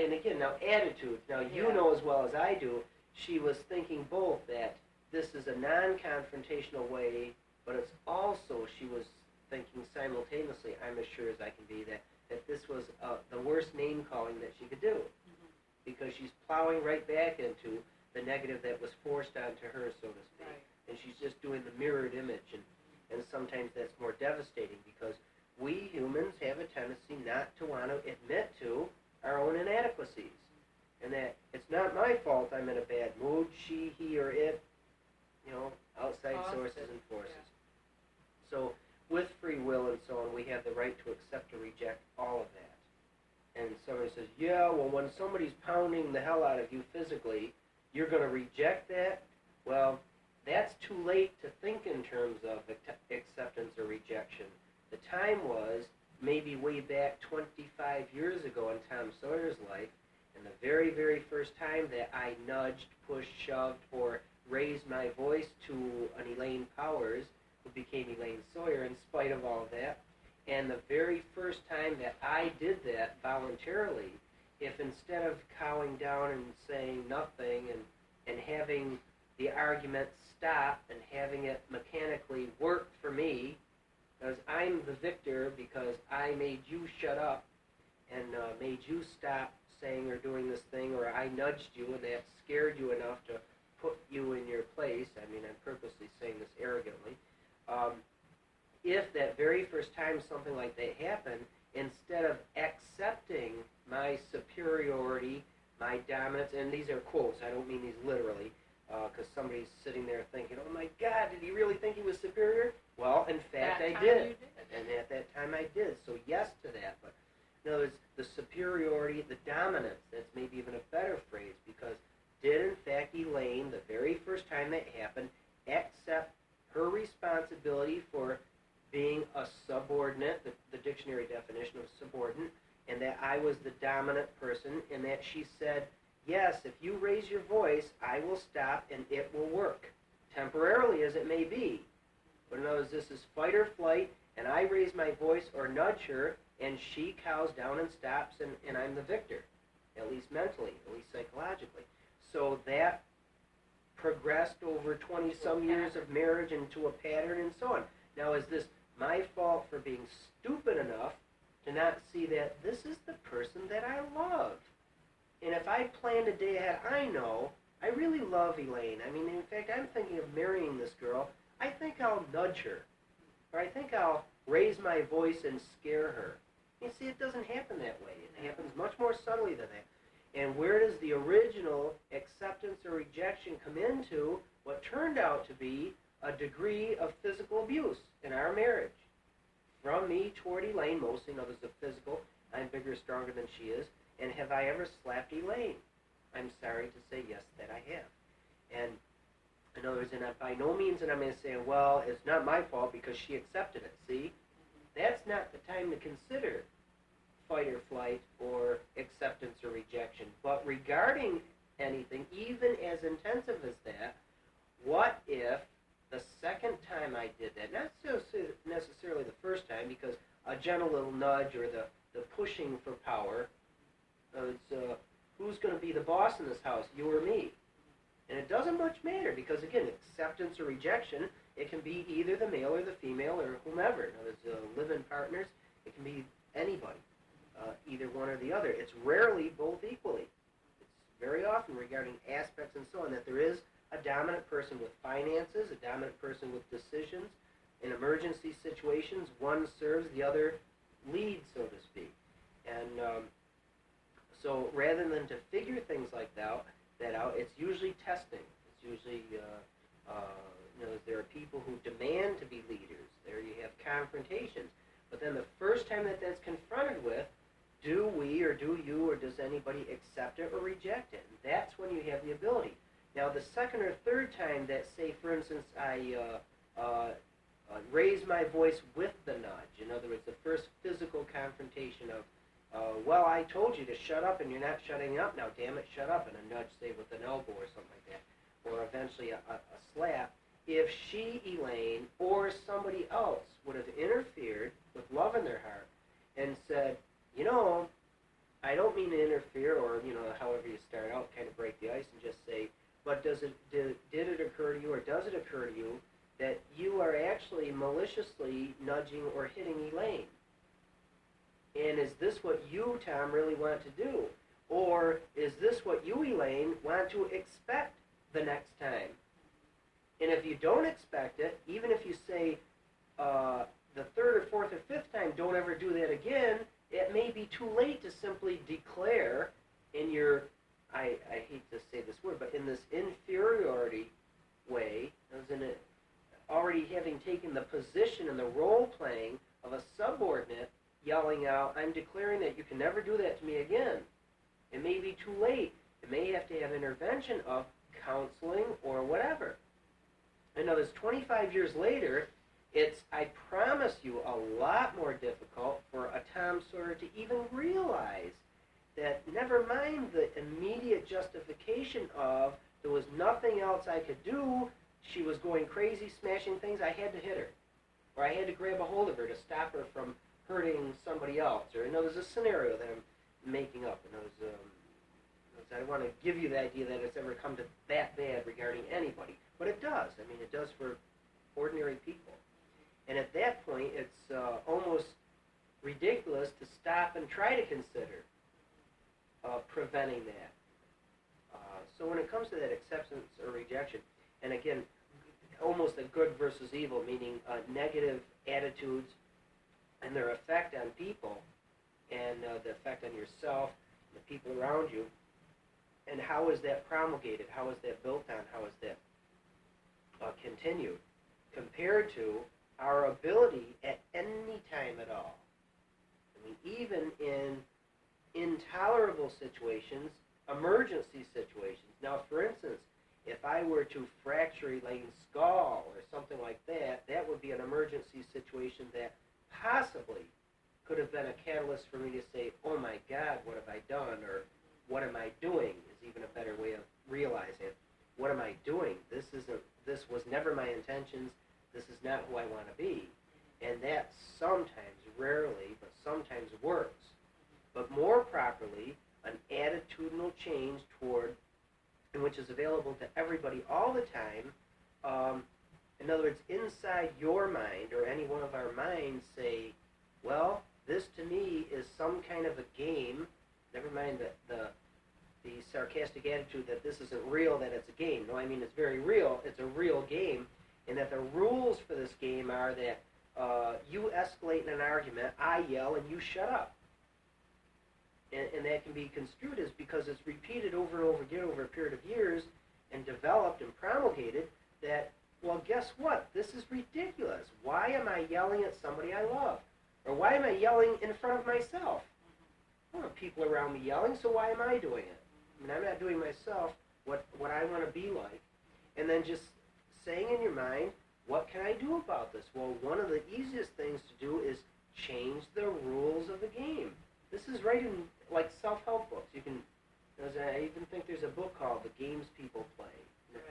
Speaker 1: and again, now attitudes. Now, you know as well as I do, she was thinking both that this is a non-confrontational way, but it's also, she was thinking simultaneously, I'm as sure as I can be, that this was the worst name-calling that she could do. Mm-hmm. Because she's plowing right back into the negative that was forced onto her, so to speak.
Speaker 2: Right.
Speaker 1: And she's just doing the mirrored image, and sometimes that's more devastating because we humans have a tendency not to want to admit to our own inadequacies. And that it's not my fault I'm in a bad mood, she, he, or it, outside sources and forces. Yeah. So with free will and so on, we have the right to accept or reject all of that. And somebody says, yeah, well, when somebody's pounding the hell out of you physically, you're going to reject that? Well, that's too late to think in terms of acceptance or rejection. The time was maybe way back 25 years ago in Tom Sawyer's life, and the very, very first time that I nudged, pushed, shoved, or raised my voice to an Elaine Powers, who became Elaine Sawyer in spite of all of that, and the very first time that I did that voluntarily, if instead of cowing down and saying nothing and having the argument argument stop and having it mechanically work for me, because I'm the victor because I made you shut up and made you stop saying or doing this thing, or I nudged you and that scared you enough to put you in your place. I mean, I'm purposely saying this arrogantly. If that very first time something like that happened, instead of accepting my superiority, my dominance, and these are quotes, I don't mean these literally, because somebody's sitting there thinking, oh my God, did he really think he was superior? Well, in fact, I did. And at that time I did, so yes to that. But no, it's the superiority, the dominance, that's maybe even a better phrase, because did in fact Elaine, the very first time that happened, accept her responsibility for being a subordinate, the dictionary definition of subordinate, and that I was the dominant person, and that she said, yes, if you raise your voice, I will stop and it will work, temporarily as it may be. But in other words, this is fight or flight, and I raise my voice or nudge her, and she cows down and stops, and I'm the victor, at least mentally, at least psychologically. So that progressed over 20-some years of marriage into a pattern and so on. Now, is this my fault for being stupid enough to not see that this is the person that I love? And if I planned a day ahead, I know I really love Elaine. I mean, in fact, I'm thinking of marrying this girl. I think I'll nudge her, or I think I'll raise my voice and scare her. You see, it doesn't happen that way. It happens much more subtly than that. And where does the original acceptance or rejection come into what turned out to be a degree of physical abuse in our marriage? From me toward Elaine, mostly, of the physical. I'm bigger, stronger than she is. And have I ever slapped Elaine? I'm sorry to say yes, that I have. And in other words, and by no means am I going to say, well, it's not my fault because she accepted it. See? That's not the time to consider fight or flight or acceptance or rejection. But regarding anything, even as intensive as that, what if the second time I did that, not so necessarily the first time, because a gentle little nudge or the pushing for power, who's going to be the boss in this house, you or me? And it doesn't much matter, because again, acceptance or rejection, it can be either the male or the female or whomever. In other words, live-in partners, it can be anybody, either one or the other. It's rarely both equally. It's very often regarding aspects and so on that there is a dominant person with finances, a dominant person with decisions. In emergency situations, one serves, the other leads, so to speak. And so rather than to figure things like that out, it's usually testing. It's usually, there are people who demand to be leaders. There you have confrontations. But then the first time that that's confronted with, do we or do you or does anybody accept it or reject it? And that's when you have the ability. Now, the second or third time that, say, for instance, I raise my voice with the nudge, in other words, the first physical confrontation of, well, I told you to shut up and you're not shutting up now, damn it, shut up, and a nudge, say, with an elbow or something like that, or eventually a slap, if she, Elaine, or somebody else would have interfered with love in their heart and said, I don't mean to interfere, or, however you start out, kind of break the ice and just say, but did it occur to you, or does it occur to you, that you are actually maliciously nudging or hitting Elaine? And is this what you, Tom, really want to do? Or is this what you, Elaine, want to expect the next time? And if you don't expect it, even if you say the third or fourth or fifth time, don't ever do that again, it may be too late to simply declare in your, I hate to say this word, but in this inferiority way, as in it, already having taken the position and the role playing of a subordinate, yelling out, I'm declaring that you can never do that to me again. It may be too late. It may have to have intervention of counseling or whatever. I know this 25 years later, it's, I promise you, a lot more difficult for a Tom Sawyer to even realize that, never mind the immediate justification of there was nothing else I could do, she was going crazy, smashing things, I had to hit her. Or I had to grab a hold of her to stop her from hurting somebody else. Or, there's a scenario that I'm making up. because I don't want to give you the idea that it's ever come to that bad regarding anybody. But it does. I mean, it does for ordinary people. And at that point, it's almost ridiculous to stop and try to consider preventing that. So when it comes to that acceptance or rejection, and again, almost a good versus evil, meaning negative attitudes and their effect on people and the effect on yourself, the people around you, and how is that promulgated, how is that built on, how is that continued, compared to our ability at any time at all. I mean, even in intolerable situations, emergency situations. Now, for instance, if I were to fracture Elaine's skull or something like that, that would be an emergency situation that possibly could have been a catalyst for me to say, oh my God, what have I done? Or what am I doing is even a better way of realizing it. What am I doing? This was never my intentions. This is not who I want to be. And that sometimes, rarely, but sometimes works. But more properly, an attitudinal change toward, and which is available to everybody all the time. In other words, inside your mind or any one of our minds say, well, this to me is some kind of a game. Never mind the sarcastic attitude that this isn't real, that it's a game. No, I mean it's very real. It's a real game, and that the rules for this game are that you escalate in an argument, I yell, and you shut up. And that can be construed as because it's repeated over and over again over a period of years and developed and promulgated that, well, guess what? This is ridiculous. Why am I yelling at somebody I love? Or why am I yelling in front of myself? I don't want people around me yelling, so why am I doing it? I mean, I'm not doing myself what I want to be like. And then just saying in your mind, what can I do about this? Well, one of the easiest things to do is change the rules of the game. This is right in, like, self-help books. You can, I even think there's a book called The Games People Play.
Speaker 2: Right.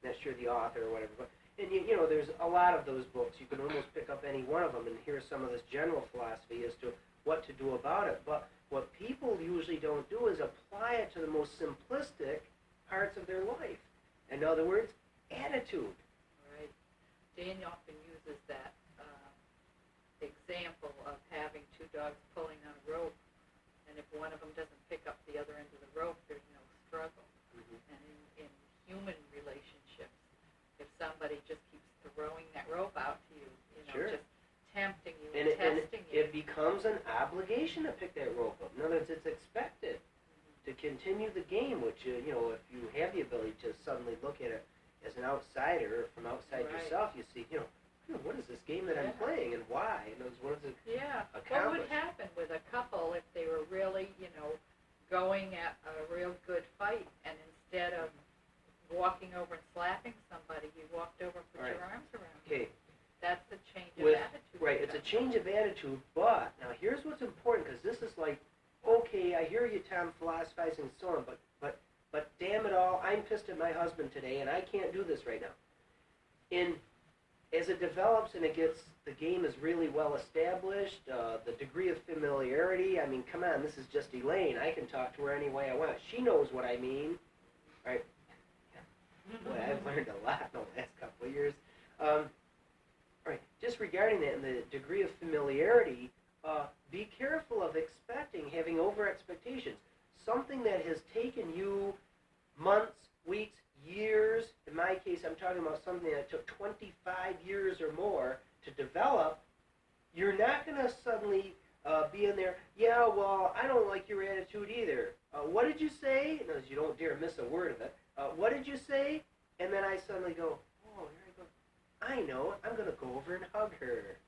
Speaker 1: Not sure the author or whatever. But, and, you know, there's a lot of those books. You can almost pick up any one of them and hear some of this general philosophy as to what to do about it. But what people usually don't do is apply it to the most simplistic parts of their life. In other words, attitude.
Speaker 2: Right. Dan often uses that example of having two dogs pulling on a rope, and if one of them doesn't pick up the other end of the rope, there's no struggle. Mm-hmm. And in human relationships, if somebody just keeps throwing that rope out to you, you know,
Speaker 1: sure,
Speaker 2: just tempting you and testing you.
Speaker 1: It becomes an obligation to pick that rope up. In other words, it's expected to continue the game, which, you know, if you have the ability to suddenly look at it as an outsider, from outside yourself, you see, you know, what is this game that I'm playing and why? And what does it
Speaker 2: What
Speaker 1: accomplish?
Speaker 2: would happen with a couple if they were really, you know, going at a real good fight, and instead of walking over and slapping somebody, you walked over and put your arms around them?
Speaker 1: Okay.
Speaker 2: That's a change of attitude.
Speaker 1: Right, it's a change of attitude, but now here's what's important, because this is like, okay, I hear you, Tom, philosophizing and so on, but damn it all, I'm pissed at my husband today, and I can't do this right now. As it develops and it gets, the game is really well established, the degree of familiarity, I mean, come on, this is just Elaine. I can talk to her any way I want. She knows what I mean. All right. Boy, I've learned a lot in the last couple of years. All right, just regarding that and the degree of familiarity, be careful of having over expectations. Something that has taken you months, weeks, years, in my case I'm talking about something that took 25 years or more to develop, you're not going to suddenly be in there, yeah, well, I don't like your attitude either. What did you say? No, you don't dare miss a word of it. What did you say? And then I suddenly go, oh, here I go. I know, I'm going to go over and hug her.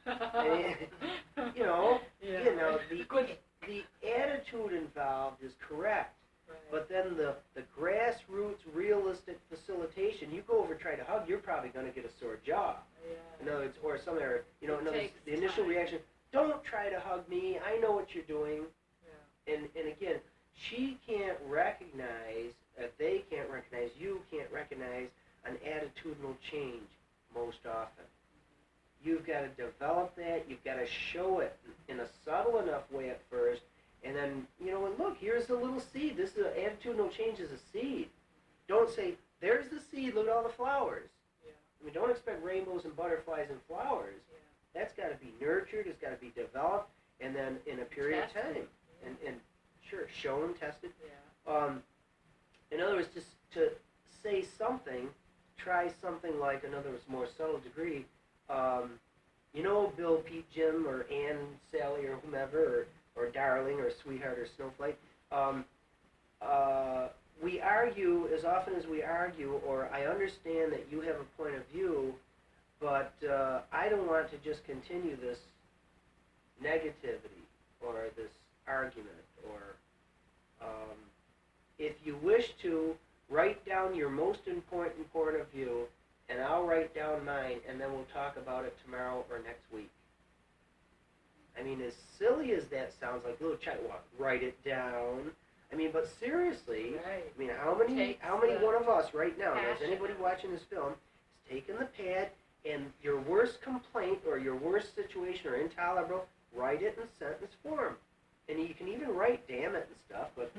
Speaker 1: And, you know, the attitude involved is correct. Right. But then the grassroots, realistic facilitation, you go over and try to hug, you're probably going to get a sore jaw. Yeah. In other words, or somewhere, you know, in other words, the initial reaction, don't try to hug me, I know what you're doing. Yeah. And again, she can't recognize, they can't recognize, you can't recognize an attitudinal change most often. You've got to develop that, you've got to show it in a subtle enough way at first, And then, and look, here's a little seed. This is attitudinal change is a seed. Don't say, there's the seed, look at all the flowers.
Speaker 2: Yeah.
Speaker 1: I mean, don't expect rainbows and butterflies and flowers.
Speaker 2: Yeah.
Speaker 1: That's got to be nurtured, it's got to be developed, and then in a period of time.
Speaker 2: Yeah.
Speaker 1: And sure, shown, tested.
Speaker 2: Yeah.
Speaker 1: In other words, just to say something, try something like, in other words, more subtle degree. Bill, Pete, Jim, or Ann, Sally, or whomever, or darling, or sweetheart, or snowflake. We argue as often as we argue, or I understand that you have a point of view, but I don't want to just continue this negativity or this argument. Or if you wish to, write down your most important point of view, and I'll write down mine, and then we'll talk about it tomorrow or next week. I mean, as silly as that sounds, like little child, write it down. I mean, but seriously,
Speaker 2: Right.
Speaker 1: I mean, how many one of us right now, knows anybody watching this film, is taking the pad and your worst complaint or your worst situation or intolerable, write it in sentence form. And you can even write damn it and stuff, but,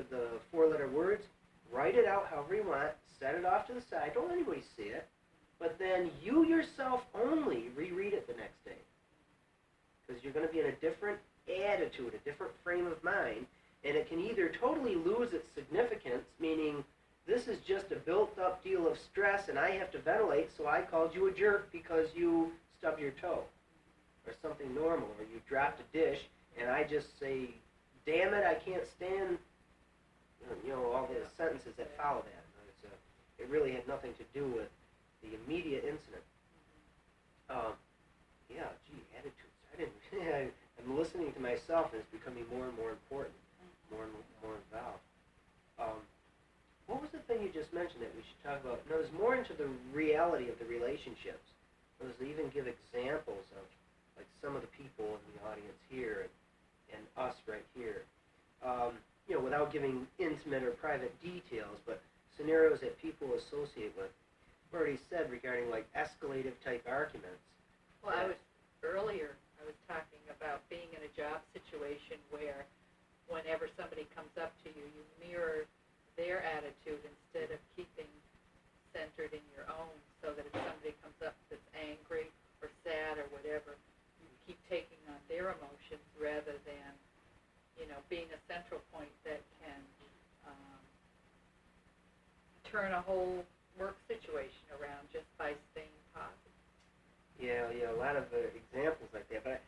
Speaker 1: the four-letter words, write it out however you want, set it off to the side, don't let anybody see it, but then you yourself only reread it the next day. Because you're going to be in a different attitude, a different frame of mind, and it can either totally lose its significance, meaning this is just a built-up deal of stress and I have to ventilate, so I called you a jerk because you stubbed your toe, or something normal, or you dropped a dish, and I just say, damn it, I can't stand, all the sentences that follow that. It really had nothing to do with the immediate incident. Attitudes. I'm listening to myself, and it's becoming more and more important, more and more involved. What was the thing you just mentioned that we should talk about? No, it's more into the reality of the relationships. It was to even give examples of, like, some of the people in the audience here and us right here. Without giving intimate or private details, but scenarios that people associate with. I've already said regarding, like, escalative type arguments.
Speaker 2: Well, I was talking about being in a job situation where whenever somebody comes up to you, you mirror their attitude instead of keeping centered in your own, so that if somebody comes up that's angry or sad or whatever, you keep taking on their emotions rather than, being a central point that can turn a whole work situation around just by staying positive.
Speaker 1: Yeah, a lot of examples like that. But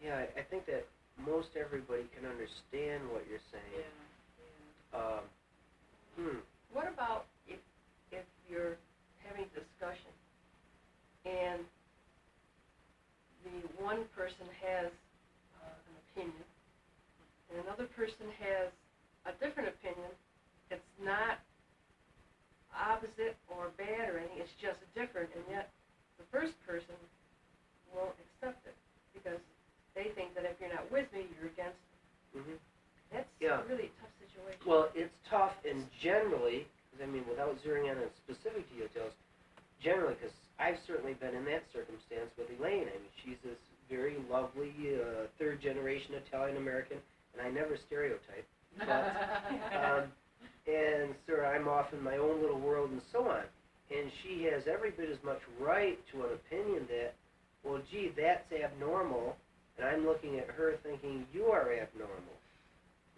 Speaker 1: I think that most everybody can understand what you're saying.
Speaker 2: Yeah.
Speaker 3: What about if you're having discussion and the one person has an opinion and another person has a different opinion? It's not opposite or bad or anything, it's just different, and yet the first person won't accept it because they think that if you're not with me, you're against me.
Speaker 1: Mm-hmm.
Speaker 3: That's a really tough situation.
Speaker 1: Well, it's tough, and generally, without zeroing in on specific details, generally, because I've certainly been in that circumstance with Elaine. I mean, she's this very lovely third-generation Italian-American, and I never stereotype. But, and so I'm off in my own little world and so on. And she has every bit as much right to an opinion that, well, gee, that's abnormal, and I'm looking at her thinking, you are abnormal.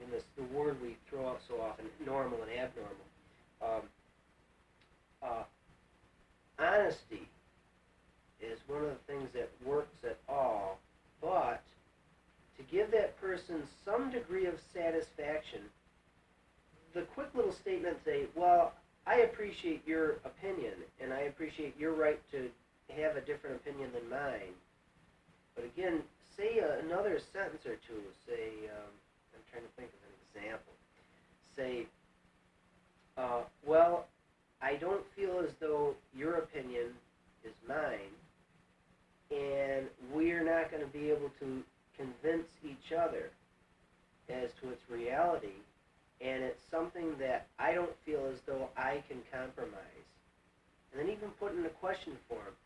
Speaker 1: And this the word we throw out so often, normal and abnormal. Honesty is one of the things that works at all, but to give that person some degree of satisfaction, the quick little statement say, well, I appreciate your opinion, and I appreciate your right to have a different opinion than mine. But again, say another sentence or two. Say, I'm trying to think of an example. Say, well, I don't feel as though your opinion is mine, and we're not going to be able to convince each other as to its reality, and it's something that I don't feel as though I can compromise. And then even put in a question form.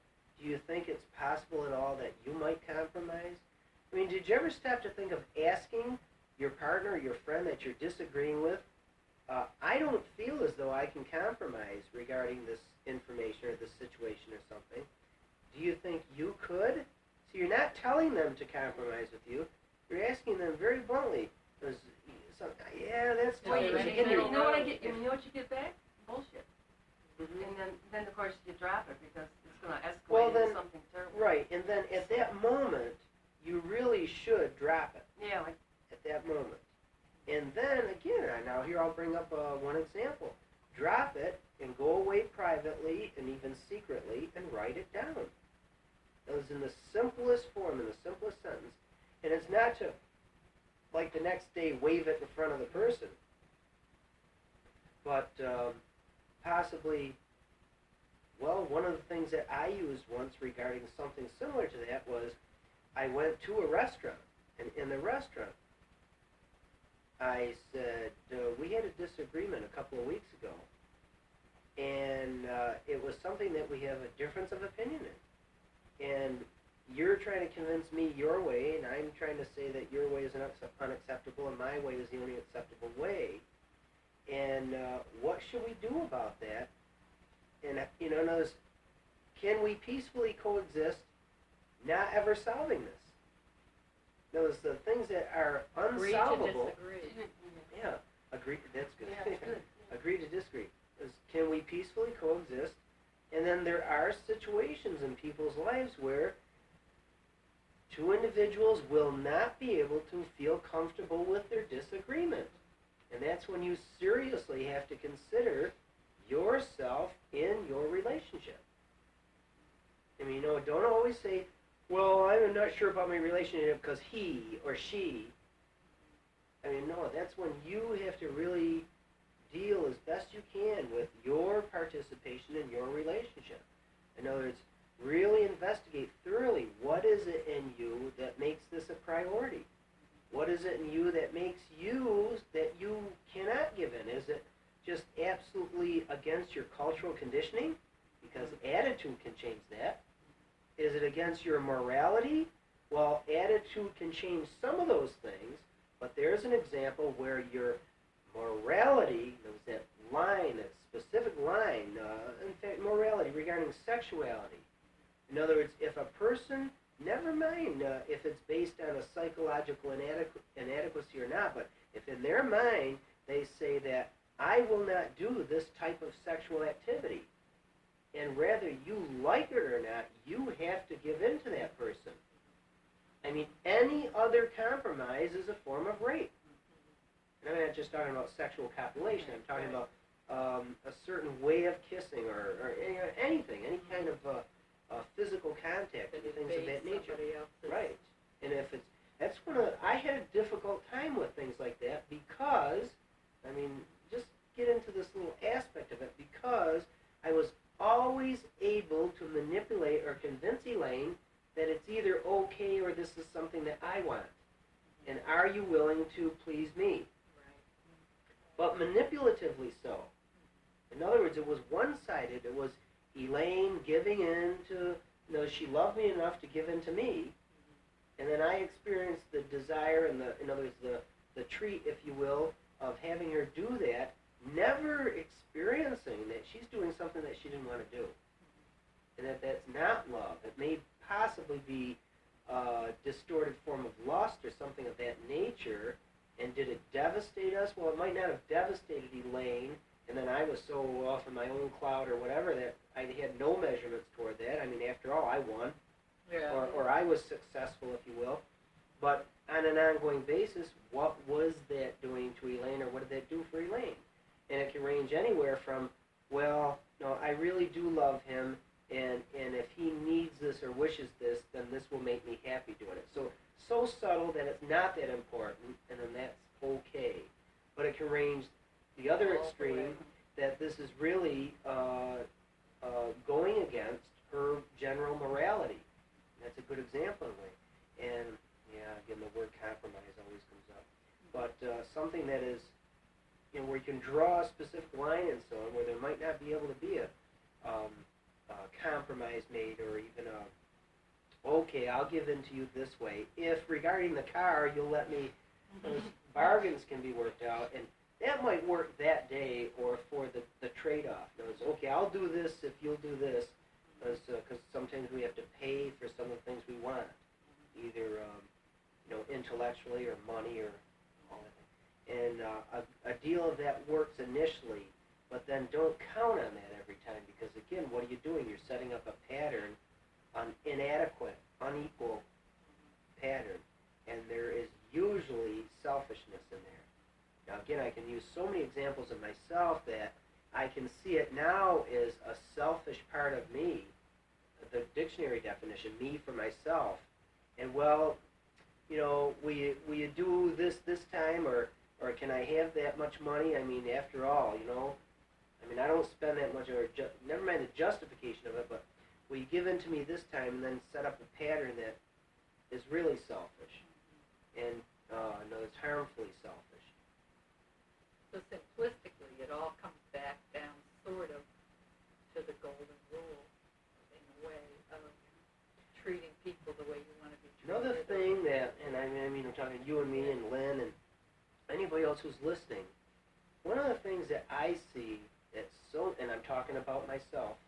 Speaker 1: Do you think it's possible at all that you might compromise? I mean, did you ever stop to think of asking your partner, your friend that you're disagreeing with, I don't feel as though I can compromise regarding this information or this situation or something. Do you think you could? So you're not telling them to compromise with you. You're asking them very bluntly. Yeah, that's tough.
Speaker 4: Well,
Speaker 1: Again,
Speaker 4: you know what I get? You know what you get back? Bullshit.
Speaker 1: Mhm.
Speaker 4: And then of course you drop it because it's going to escalate
Speaker 1: Well,
Speaker 4: into
Speaker 1: then,
Speaker 4: something terrible.
Speaker 1: right, and then at that moment, you really should drop it.
Speaker 4: Yeah, like
Speaker 1: At that moment. And then, again, now here I'll bring up one example. Drop it and go away privately and even secretly and write it down. That was in the simplest form, in the simplest sentence. And it's not to, like the next day, wave it in front of the person. But possibly, well, one of the things that I used once regarding something similar to that was I went to a restaurant. And in the restaurant, I said, we had a disagreement a couple of weeks ago, and it was something that we have a difference of opinion in. And you're trying to convince me your way, and I'm trying to say that your way is unacceptable, and my way is the only acceptable way. And what should we do about that? And, notice, can we peacefully coexist, not ever solving this? Notice the things that are unsolvable.
Speaker 2: Agree to disagree.
Speaker 1: Yeah, agree. That's good.
Speaker 4: yeah, it's good.
Speaker 1: Agree to disagree. Can we peacefully coexist? And then there are situations in people's lives where two individuals will not be able to feel comfortable with their disagreement. And that's when you seriously have to consider yourself in your relationship. I mean, don't always say, well, I'm not sure about my relationship because he or she. I mean, no, that's when you have to really deal as best you can with your participation in your relationship. In other words, really investigate thoroughly what is it in you that makes this a priority. What is it in you that makes you, that you cannot give in? Is it just absolutely against your cultural conditioning? Because attitude can change that. Is it against your morality? Well, attitude can change some of those things, but there's an example where your morality, that line, that specific line, in fact, morality regarding sexuality. In other words, if a person, never mind if it's based on a psychological inadequacy or not, but if in their mind they say that I will not do this type of sexual activity, and whether you like it or not, you have to give in to that person. I mean, any other compromise is a form of rape. And I'm not just talking about sexual copulation. I'm talking about a certain way of kissing or anything, any kind of physical contact, and things of that nature. Right. And if it's, that's I had a difficult time with things like that because, I mean, just get into this little aspect of it, because I was always able to manipulate or convince Elaine that it's either okay or this is something that I want. And are you willing to please me? But manipulatively so. In other words, it was one-sided. It was Elaine giving in to, she loved me enough to give in to me, and then I experienced the desire and in other words, the treat, if you will, of having her do that, never experiencing that she's doing something that she didn't want to do. And that's not love. It may possibly be a distorted form of lust or something of that nature. And did it devastate us? Well, it might not have devastated Elaine, and then I was so off in my own cloud or whatever that I had no measurements toward that. I mean, after all, I won, or I was successful, if you will. But on an ongoing basis, what was that doing to Elaine, or what did that do for Elaine? And it can range anywhere from, well, no, I really do love him, and if he needs this or wishes this, then this will make me happy doing it. So subtle that it's not that important, and then that's okay. But it can range the other extreme, that this is really going against her general morality. And that's a good example of it. And, again, the word compromise always comes up. But something that is, where you can draw a specific line and so on, where there might not be able to be a compromise made, or even okay, I'll give in to you this way. If regarding the car, you'll let me bargains can be worked out, and that might work that day or for the trade-off. It's okay, I'll do this if you'll do this, because sometimes we have to pay for some of the things we want, either intellectually or money or all that. And a deal of that works initially, but then don't count on that every time, because again, what are you doing? You're setting up a pattern, an inadequate, unequal pattern, and there is usually selfishness in there. Now again, I can use so many examples of myself that I can see it now as a selfish part of me, the dictionary definition, me for myself. And well, will you do this time, or can I have that much money? I mean, after all, I don't spend that much, or never mind the justification of it, but will you give in to me this time and then set up a pattern that is really selfish, and it's harmfully selfish.
Speaker 2: So simplistically, it all comes back down sort of to the golden rule, in a way, of treating people the way you want to be treated.
Speaker 1: Another thing that, and I mean, I'm talking to you and me and Lynn and anybody else who's listening, one of the things that I see that's so, and I'm talking about myself,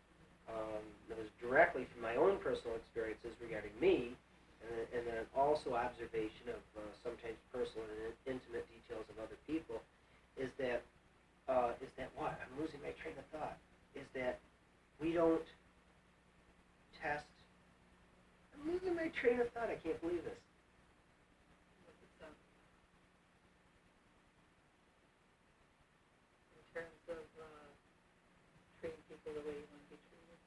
Speaker 1: that was directly from my own personal experiences regarding me, and then also observation of sometimes personal and intimate details of other people, is that what? I'm losing my train of thought. Is that we don't test. I'm losing my train of thought. I can't believe this.
Speaker 2: In terms of treating people the way you want to be treated.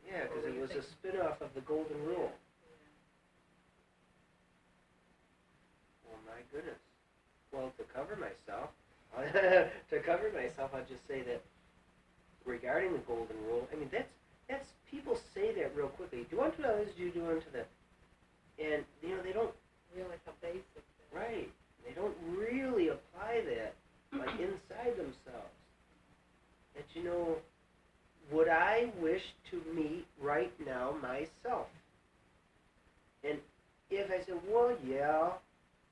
Speaker 1: Yeah, because it was a spin-off of the Golden Rule. Oh my goodness. Well, to cover myself, I'll just say that regarding the Golden Rule, I mean, that's people say that real quickly. Do unto others, do unto them. And, they don't
Speaker 2: realize how basic that is.
Speaker 1: Right. They don't really apply that, like, inside themselves. That, would I wish to meet right now myself? And if I said, well, yeah,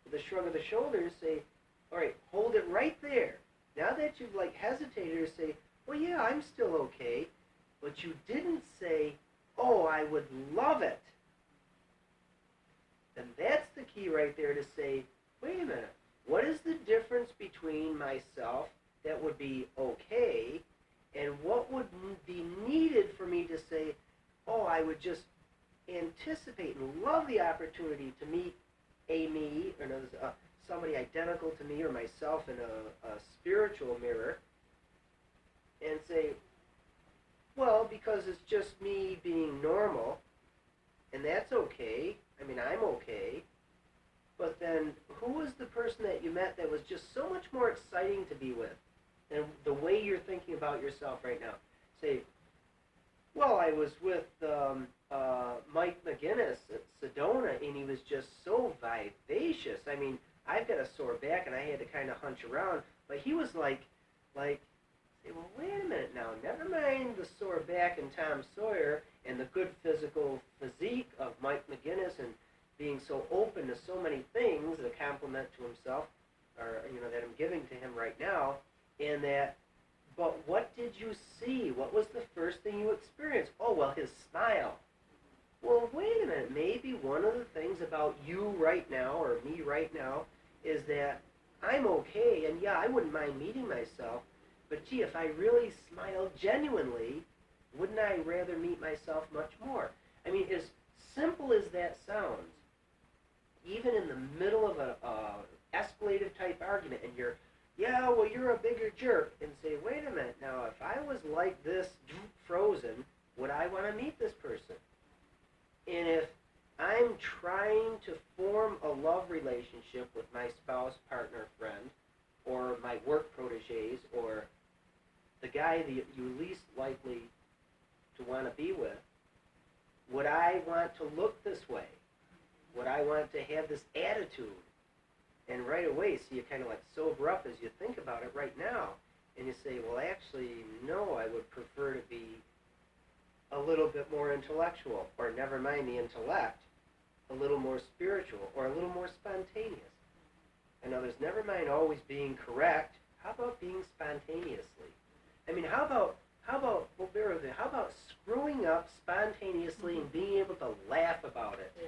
Speaker 1: with a shrug of the shoulders, say, all right, hold it right there. Now that you've, hesitated to say, well, yeah, I'm still okay, but you didn't say, oh, I would love it. Then that's the key right there to say, wait a minute, what is the difference between myself that would be okay and what would be needed for me to say, oh, I would just anticipate and love the opportunity to meet a me, or somebody identical to me or myself in a spiritual mirror, and say, well, because it's just me being normal, and that's okay. I mean, I'm okay. But then, who was the person that you met that was just so much more exciting to be with than the way you're thinking about yourself right now? Say, well, I was with Mike McGinnis at Sedona, and he was just so vivacious. I mean, I've got a sore back, and I had to kind of hunch around, but he was like, say, well, wait a minute now. Never mind the sore back in Tom Sawyer and the good physical physique of Mike McGinnis and being so open to so many things, a compliment to himself, or, that I'm giving to him right now, and that, but what did you see? What was the first thing you experienced? Oh, well, his smile. Well, wait a minute. Maybe one of the things about you right now, or me right now, is that I'm okay, and yeah, I wouldn't mind meeting myself, but gee, if I really smiled genuinely, wouldn't I rather meet myself much more? I mean, as simple as that sounds, even in the middle of a escalative type argument, and you're a bigger jerk, and say, wait a minute, now if I was like this, frozen, would I want to meet this person? And if I'm trying to form a love relationship with my spouse, partner, friend, or my work proteges, or the guy that you're least likely to want to be with, would I want to look this way? Would I want to have this attitude? And right away, so you kind of sober up as you think about it right now, and you say, well, actually, no, I would prefer to be a little bit more intellectual, or never mind the intellect, a little more spiritual, or a little more spontaneous. in others. Never mind always being correct. How about being spontaneously? I mean, how about screwing up spontaneously and being able to laugh about it?
Speaker 2: Yeah.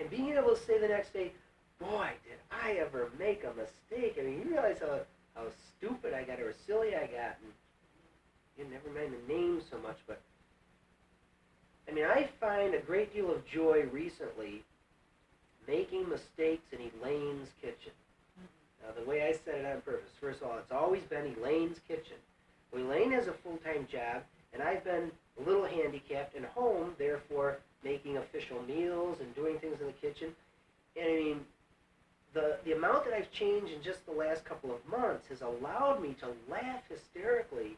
Speaker 1: And being able to say the next day, boy, did I ever make a mistake. I mean, you realize how stupid I got or silly I got. And you never mind the name so much, but I mean, I find a great deal of joy recently making mistakes in Elaine's kitchen. Now, the way I said it on purpose, first of all, it's always been Elaine's kitchen. Well, Elaine has a full-time job, and I've been a little handicapped and home, therefore making official meals and doing things in the kitchen. And I mean, the amount that I've changed in just the last couple of months has allowed me to laugh hysterically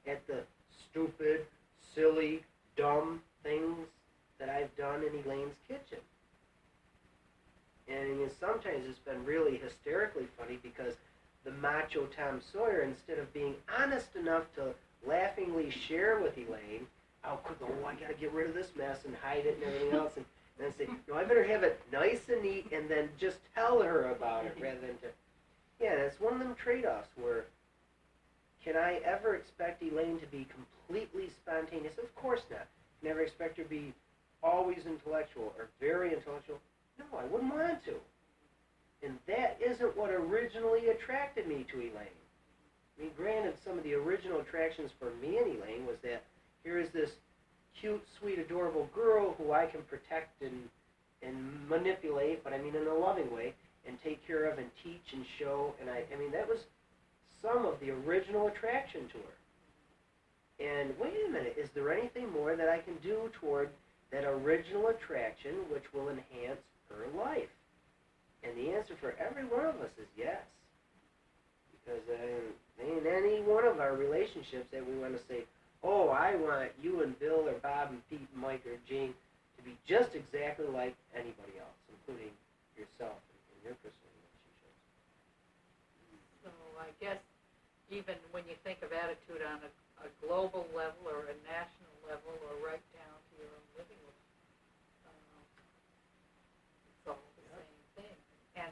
Speaker 1: at the stupid, silly, dumb things that I've done in Elaine's kitchen. And I mean, sometimes it's been really hysterically funny because the macho Tom Sawyer, instead of being honest enough to laughingly share with Elaine, I'll quick go, oh, I got to get rid of this mess and hide it and everything else, and then say, no, I better have it nice and neat and then just tell her about it rather than to, yeah, that's one of them trade-offs where can I ever expect Elaine to be completely spontaneous? Of course not. Never expect her to be always intellectual or very intellectual. No, I wouldn't want to. And that isn't what originally attracted me to Elaine. I mean, granted, some of the original attractions for me and Elaine was that here is this cute, sweet, adorable girl who I can protect and manipulate, but I mean in a loving way, and take care of and teach and show. And I mean, that was some of the original attraction to her. And wait a minute, is there anything more that I can do toward that original attraction which will enhance her life? And the answer for every one of us is yes. Because in any one of our relationships that we want to say, oh, I want you and Bill or Bob and Pete and Mike or Jane to be just exactly like anybody else, including yourself and your personal relationships.
Speaker 2: So I guess even when you think of attitude on a global level or a national level or right down to your own living room, it's all the same thing. And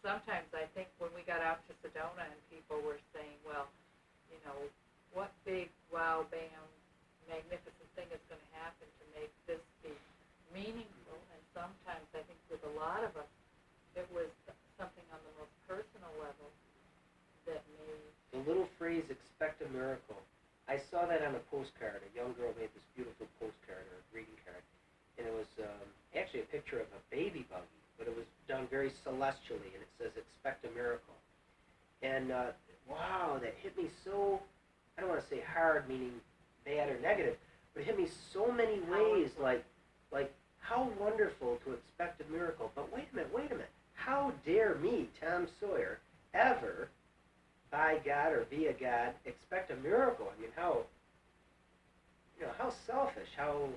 Speaker 2: sometimes I think when we got out to Sedona and people were saying, well, you know, what big, wow, bam, magnificent thing is going to happen to make this be meaningful? And sometimes I think with a lot of us, it was something on the most personal level that made...
Speaker 1: The little phrase, expect a miracle. I saw that on a postcard. A young girl made this beautiful postcard or a greeting card. And it was actually a picture of a baby buggy, but it was done very celestially, and it says, expect a miracle. And wow, that hit me so, I don't want to say hard, meaning bad or negative, but it hit me so many ways, like how wonderful to expect a miracle. But wait a minute, how dare me, Tom Sawyer, ever, by God or via God, expect a miracle? I mean, how selfish, how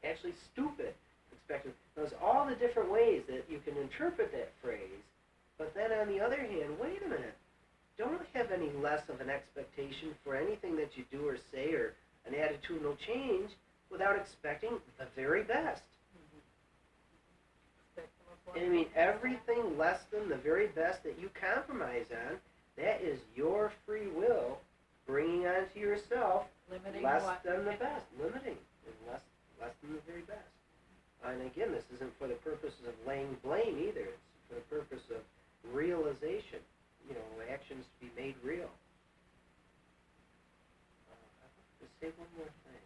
Speaker 1: actually stupid expected. There's all the different ways that you can interpret that phrase, but then on the other hand, wait a minute, don't have any less of an expectation for anything that you do or say or an attitudinal change without expecting the very best. And I mean, everything less than the very best that you compromise on, that is your free will bringing onto yourself
Speaker 2: Limiting
Speaker 1: less
Speaker 2: what
Speaker 1: than the
Speaker 2: you
Speaker 1: best. Limiting and less than the very best. And again, this isn't for the purposes of laying blame either. It's for the purpose of realization. You know, actions to be made real. Let's say one more thing.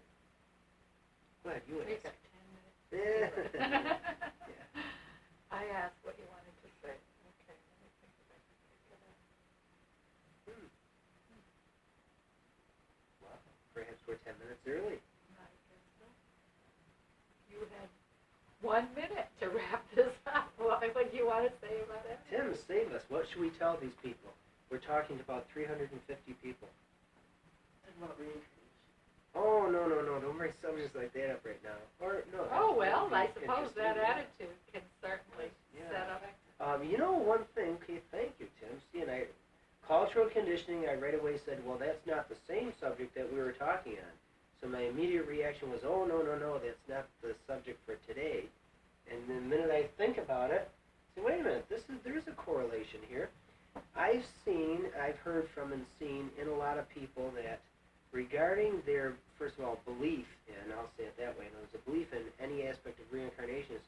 Speaker 1: Go ahead, you
Speaker 2: We
Speaker 1: ask.
Speaker 2: got 10 minutes.
Speaker 1: Yeah.
Speaker 2: I asked what you wanted to say. Okay, let me think if I can pick it up.
Speaker 1: Well, perhaps we're 10 minutes early.
Speaker 2: I guess so. You had 1 minute to wrap this up. What do you want to say about it?
Speaker 1: Tim, save us. What should we tell these people? We're talking to about 350 people.
Speaker 3: Talking about reincarnation.
Speaker 1: Oh, no. Don't bring subjects like that up right now. Or, no.
Speaker 2: Oh, well,
Speaker 1: that
Speaker 2: I
Speaker 1: would be
Speaker 2: suppose that
Speaker 1: interesting.
Speaker 2: attitude can certainly
Speaker 1: Yeah.
Speaker 2: set up.
Speaker 1: You know one thing, okay, thank you, Tim. See, and cultural conditioning, I right away said, well, that's not the same subject that we were talking on. So my immediate reaction was, oh, no, that's not the subject for today. And the minute I think about it, I say, wait a minute, there is a correlation here. I've heard from and seen in a lot of people that regarding their, first of all, belief in, I'll say it that way, there's a belief in any aspect of reincarnation, is,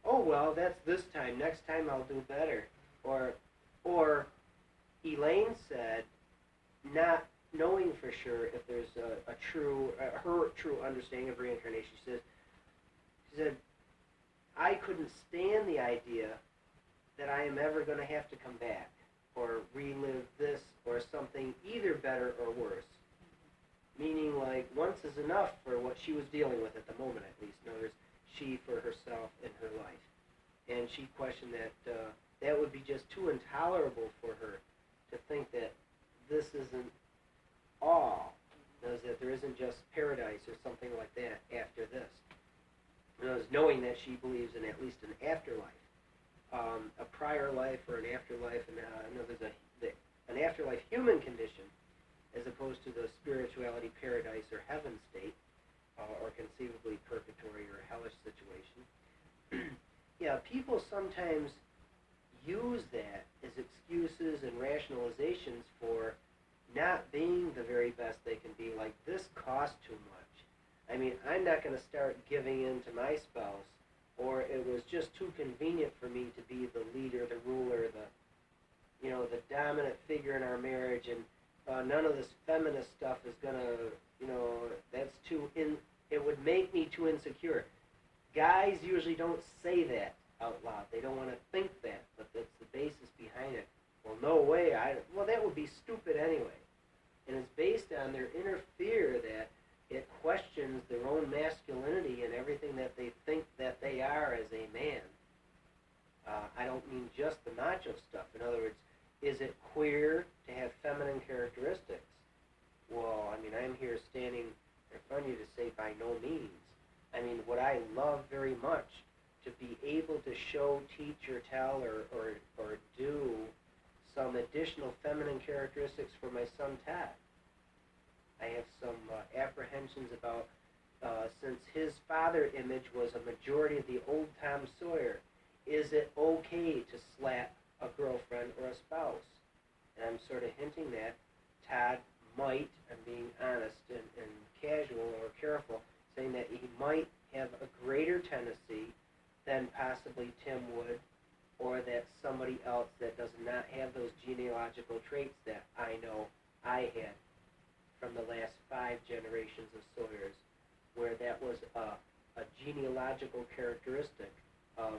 Speaker 1: oh, well, that's this time, next time I'll do better. Or Elaine said, not knowing for sure if there's her true understanding of reincarnation, she said, I couldn't stand the idea that I am ever going to have to come back or relive this or something either better or worse. Meaning, like, once is enough for what she was dealing with at the moment, at least. In other words, she for herself in her life. And she questioned that that would be just too intolerable for her to think that this isn't all. Knows that there isn't just paradise or something like that after this. Knowing that she believes in at least an afterlife. A prior life or an afterlife, and an afterlife human condition, as opposed to the spirituality paradise or heaven state, or conceivably purgatory or hellish situation. Yeah, people sometimes use that as excuses and rationalizations for not being the very best they can be, like, this costs too much. I mean, I'm not going to start giving in to my spouse, or it was just too convenient for me to be the leader, the ruler, the dominant figure in our marriage, and none of this feminist stuff is going to, that's it would make me too insecure. Guys usually don't say that out loud. They don't want to think that, but that's the basis behind it. Well, no way. That would be stupid anyway. And it's based on their inner fear that it questions their own masculinity and everything that they think that they are as a man. I don't mean just the macho stuff. In other words, is it queer to have feminine characteristics? Well, I mean, I'm here standing in front of you to say by no means. I mean, would I love very much to be able to show, teach, or tell, or do some additional feminine characteristics for my son Tad. I have some apprehensions about, since his father image was a majority of the old Tom Sawyer, is it okay to slap a girlfriend or a spouse? And I'm sort of hinting that Todd might, I'm being honest and casual or careful, saying that he might have a greater tendency than possibly Tim would, or that somebody else that does not have those genealogical traits that I know I had from the last 5 generations of Sawyers, where that was a genealogical characteristic of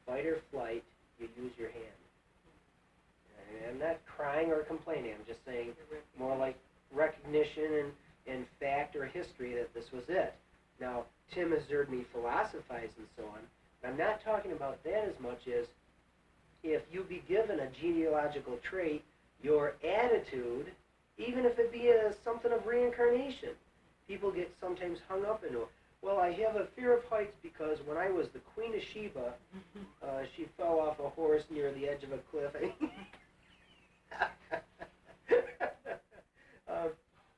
Speaker 1: fight or flight, you use your hand. And I'm not crying or complaining, I'm just saying more like recognition and fact or history that this was it. Now, Tim has heard me philosophize and so on. I'm not talking about that as much as if you be given a genealogical trait, your attitude, even if it be something of reincarnation. People get sometimes hung up in, well, I have a fear of heights because when I was the Queen of Sheba, she fell off a horse near the edge of a cliff.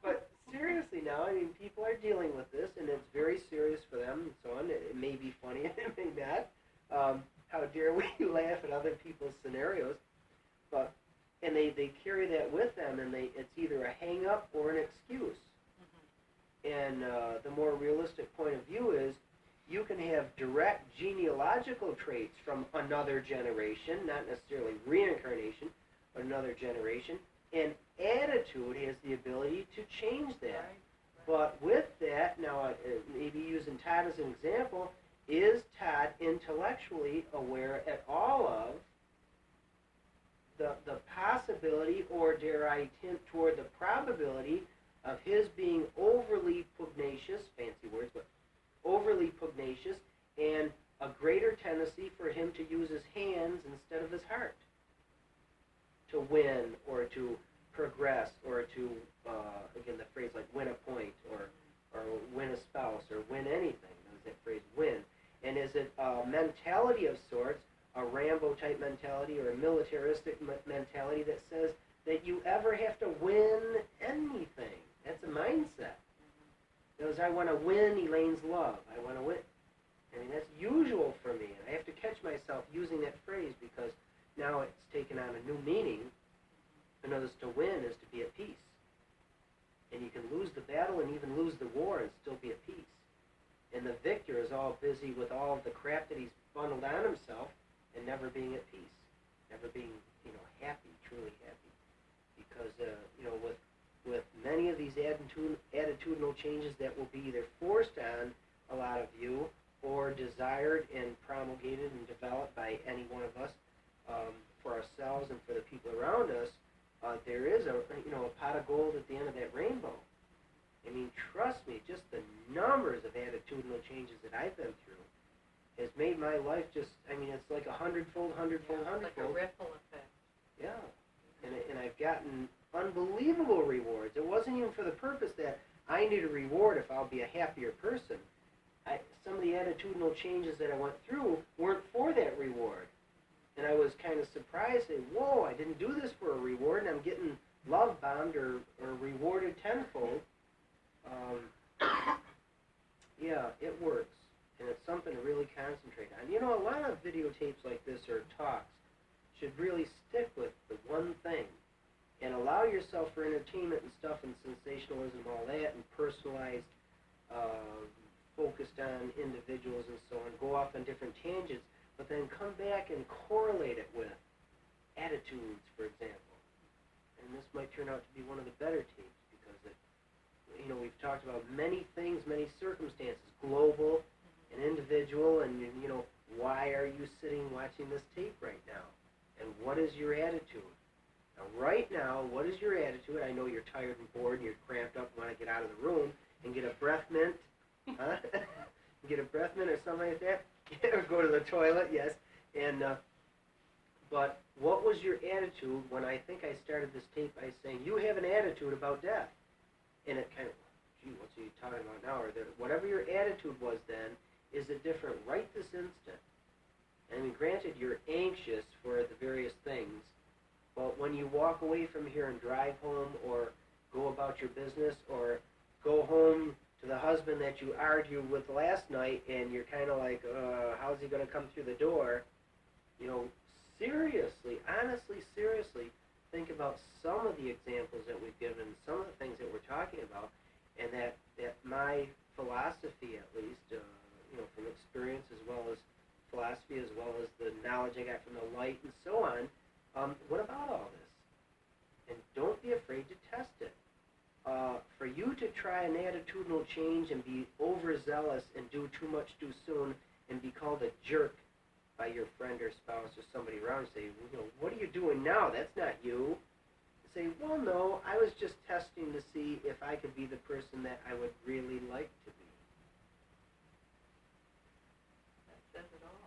Speaker 1: But seriously now, I mean, people are dealing with this, and it's very serious for them and so on. It may be funny, it may not. How dare we laugh at other people's scenarios? But and they carry that with them, and it's either a hang-up or an excuse. And the more realistic point of view is you can have direct genealogical traits from another generation, not necessarily reincarnation, but another generation, and attitude has the ability to change that. Right. But with that, now maybe using Todd as an example, is Todd intellectually aware at all of the possibility, or dare I tend toward the probability of his being overly pugnacious, fancy words, but overly pugnacious, and a greater tendency for him to use his hands instead of his heart to win or to progress or to, again, the phrase like win a point or win a spouse or win anything. There's that phrase win. And is it a mentality of sorts, a Rambo-type mentality or a militaristic mentality that says that you ever have to win anything? That's a mindset. Because I want to win Elaine's love. I want to win. I mean, that's usual for me. And I have to catch myself using that phrase because now it's taken on a new meaning In other words, to win is to be at peace. And you can lose the battle and even lose the war and still be at peace. And the victor is all busy with all of the crap that he's bundled on himself and never being at peace, never being, happy, truly happy. Because, with many of these attitudinal changes that will be either forced on a lot of you or desired and promulgated and developed by any one of us for ourselves and for the people around us, there is a pot of gold at the end of that rainbow. I mean, trust me, just the numbers of attitudinal changes that I've been through has made my life just, it's like a hundredfold.
Speaker 2: Like a ripple effect.
Speaker 1: Yeah, and I've gotten unbelievable rewards. It wasn't even for the purpose that I need a reward if I'll be a happier person. Some of the attitudinal changes that I went through weren't for that reward. And I was kind of surprised, saying, whoa, I didn't do this for a reward, and I'm getting love-bombed or rewarded tenfold. Yeah, it works, and it's something to really concentrate on. A lot of videotapes like this or talks should really stick with the one thing and allow yourself for entertainment and stuff and sensationalism and all that and personalized, focused on individuals and so on, go off on different tangents, but then come back and correlate it with attitudes, for example. And this might turn out to be one of the better tapes because we've talked about many things, many circumstances, global and individual, and, why are you sitting watching this tape right now? And what is your attitude? Now, right now, what is your attitude? I know you're tired and bored and you're cramped up and want to get out of the room and get a breath mint, huh? Get a breath mint or something like that. Or go to the toilet, yes. And but what was your attitude when I think I started this tape by saying, you have an attitude about death? And it kind of, gee, what's he talking about now? Or whatever your attitude was then, is it different right this instant? Granted, you're anxious for the various things, but when you walk away from here and drive home or go about your business or go home to the husband that you argued with last night and you're kind of like, how's he going to come through the door? Seriously, honestly, seriously, think about some of the examples that we've given, some of the things that we're talking about, and that my philosophy, at least, from experience as well as philosophy, as well as the knowledge I got from the light and so on, what about all this? And don't be afraid to test it. For you to try an attitudinal change and be overzealous and do too much too soon and be called a jerk by your friend or spouse or somebody around and say, what are you doing now? That's not you. Say, well, no, I was just testing to see if I could be the person that I would really like to be.
Speaker 2: That says it all.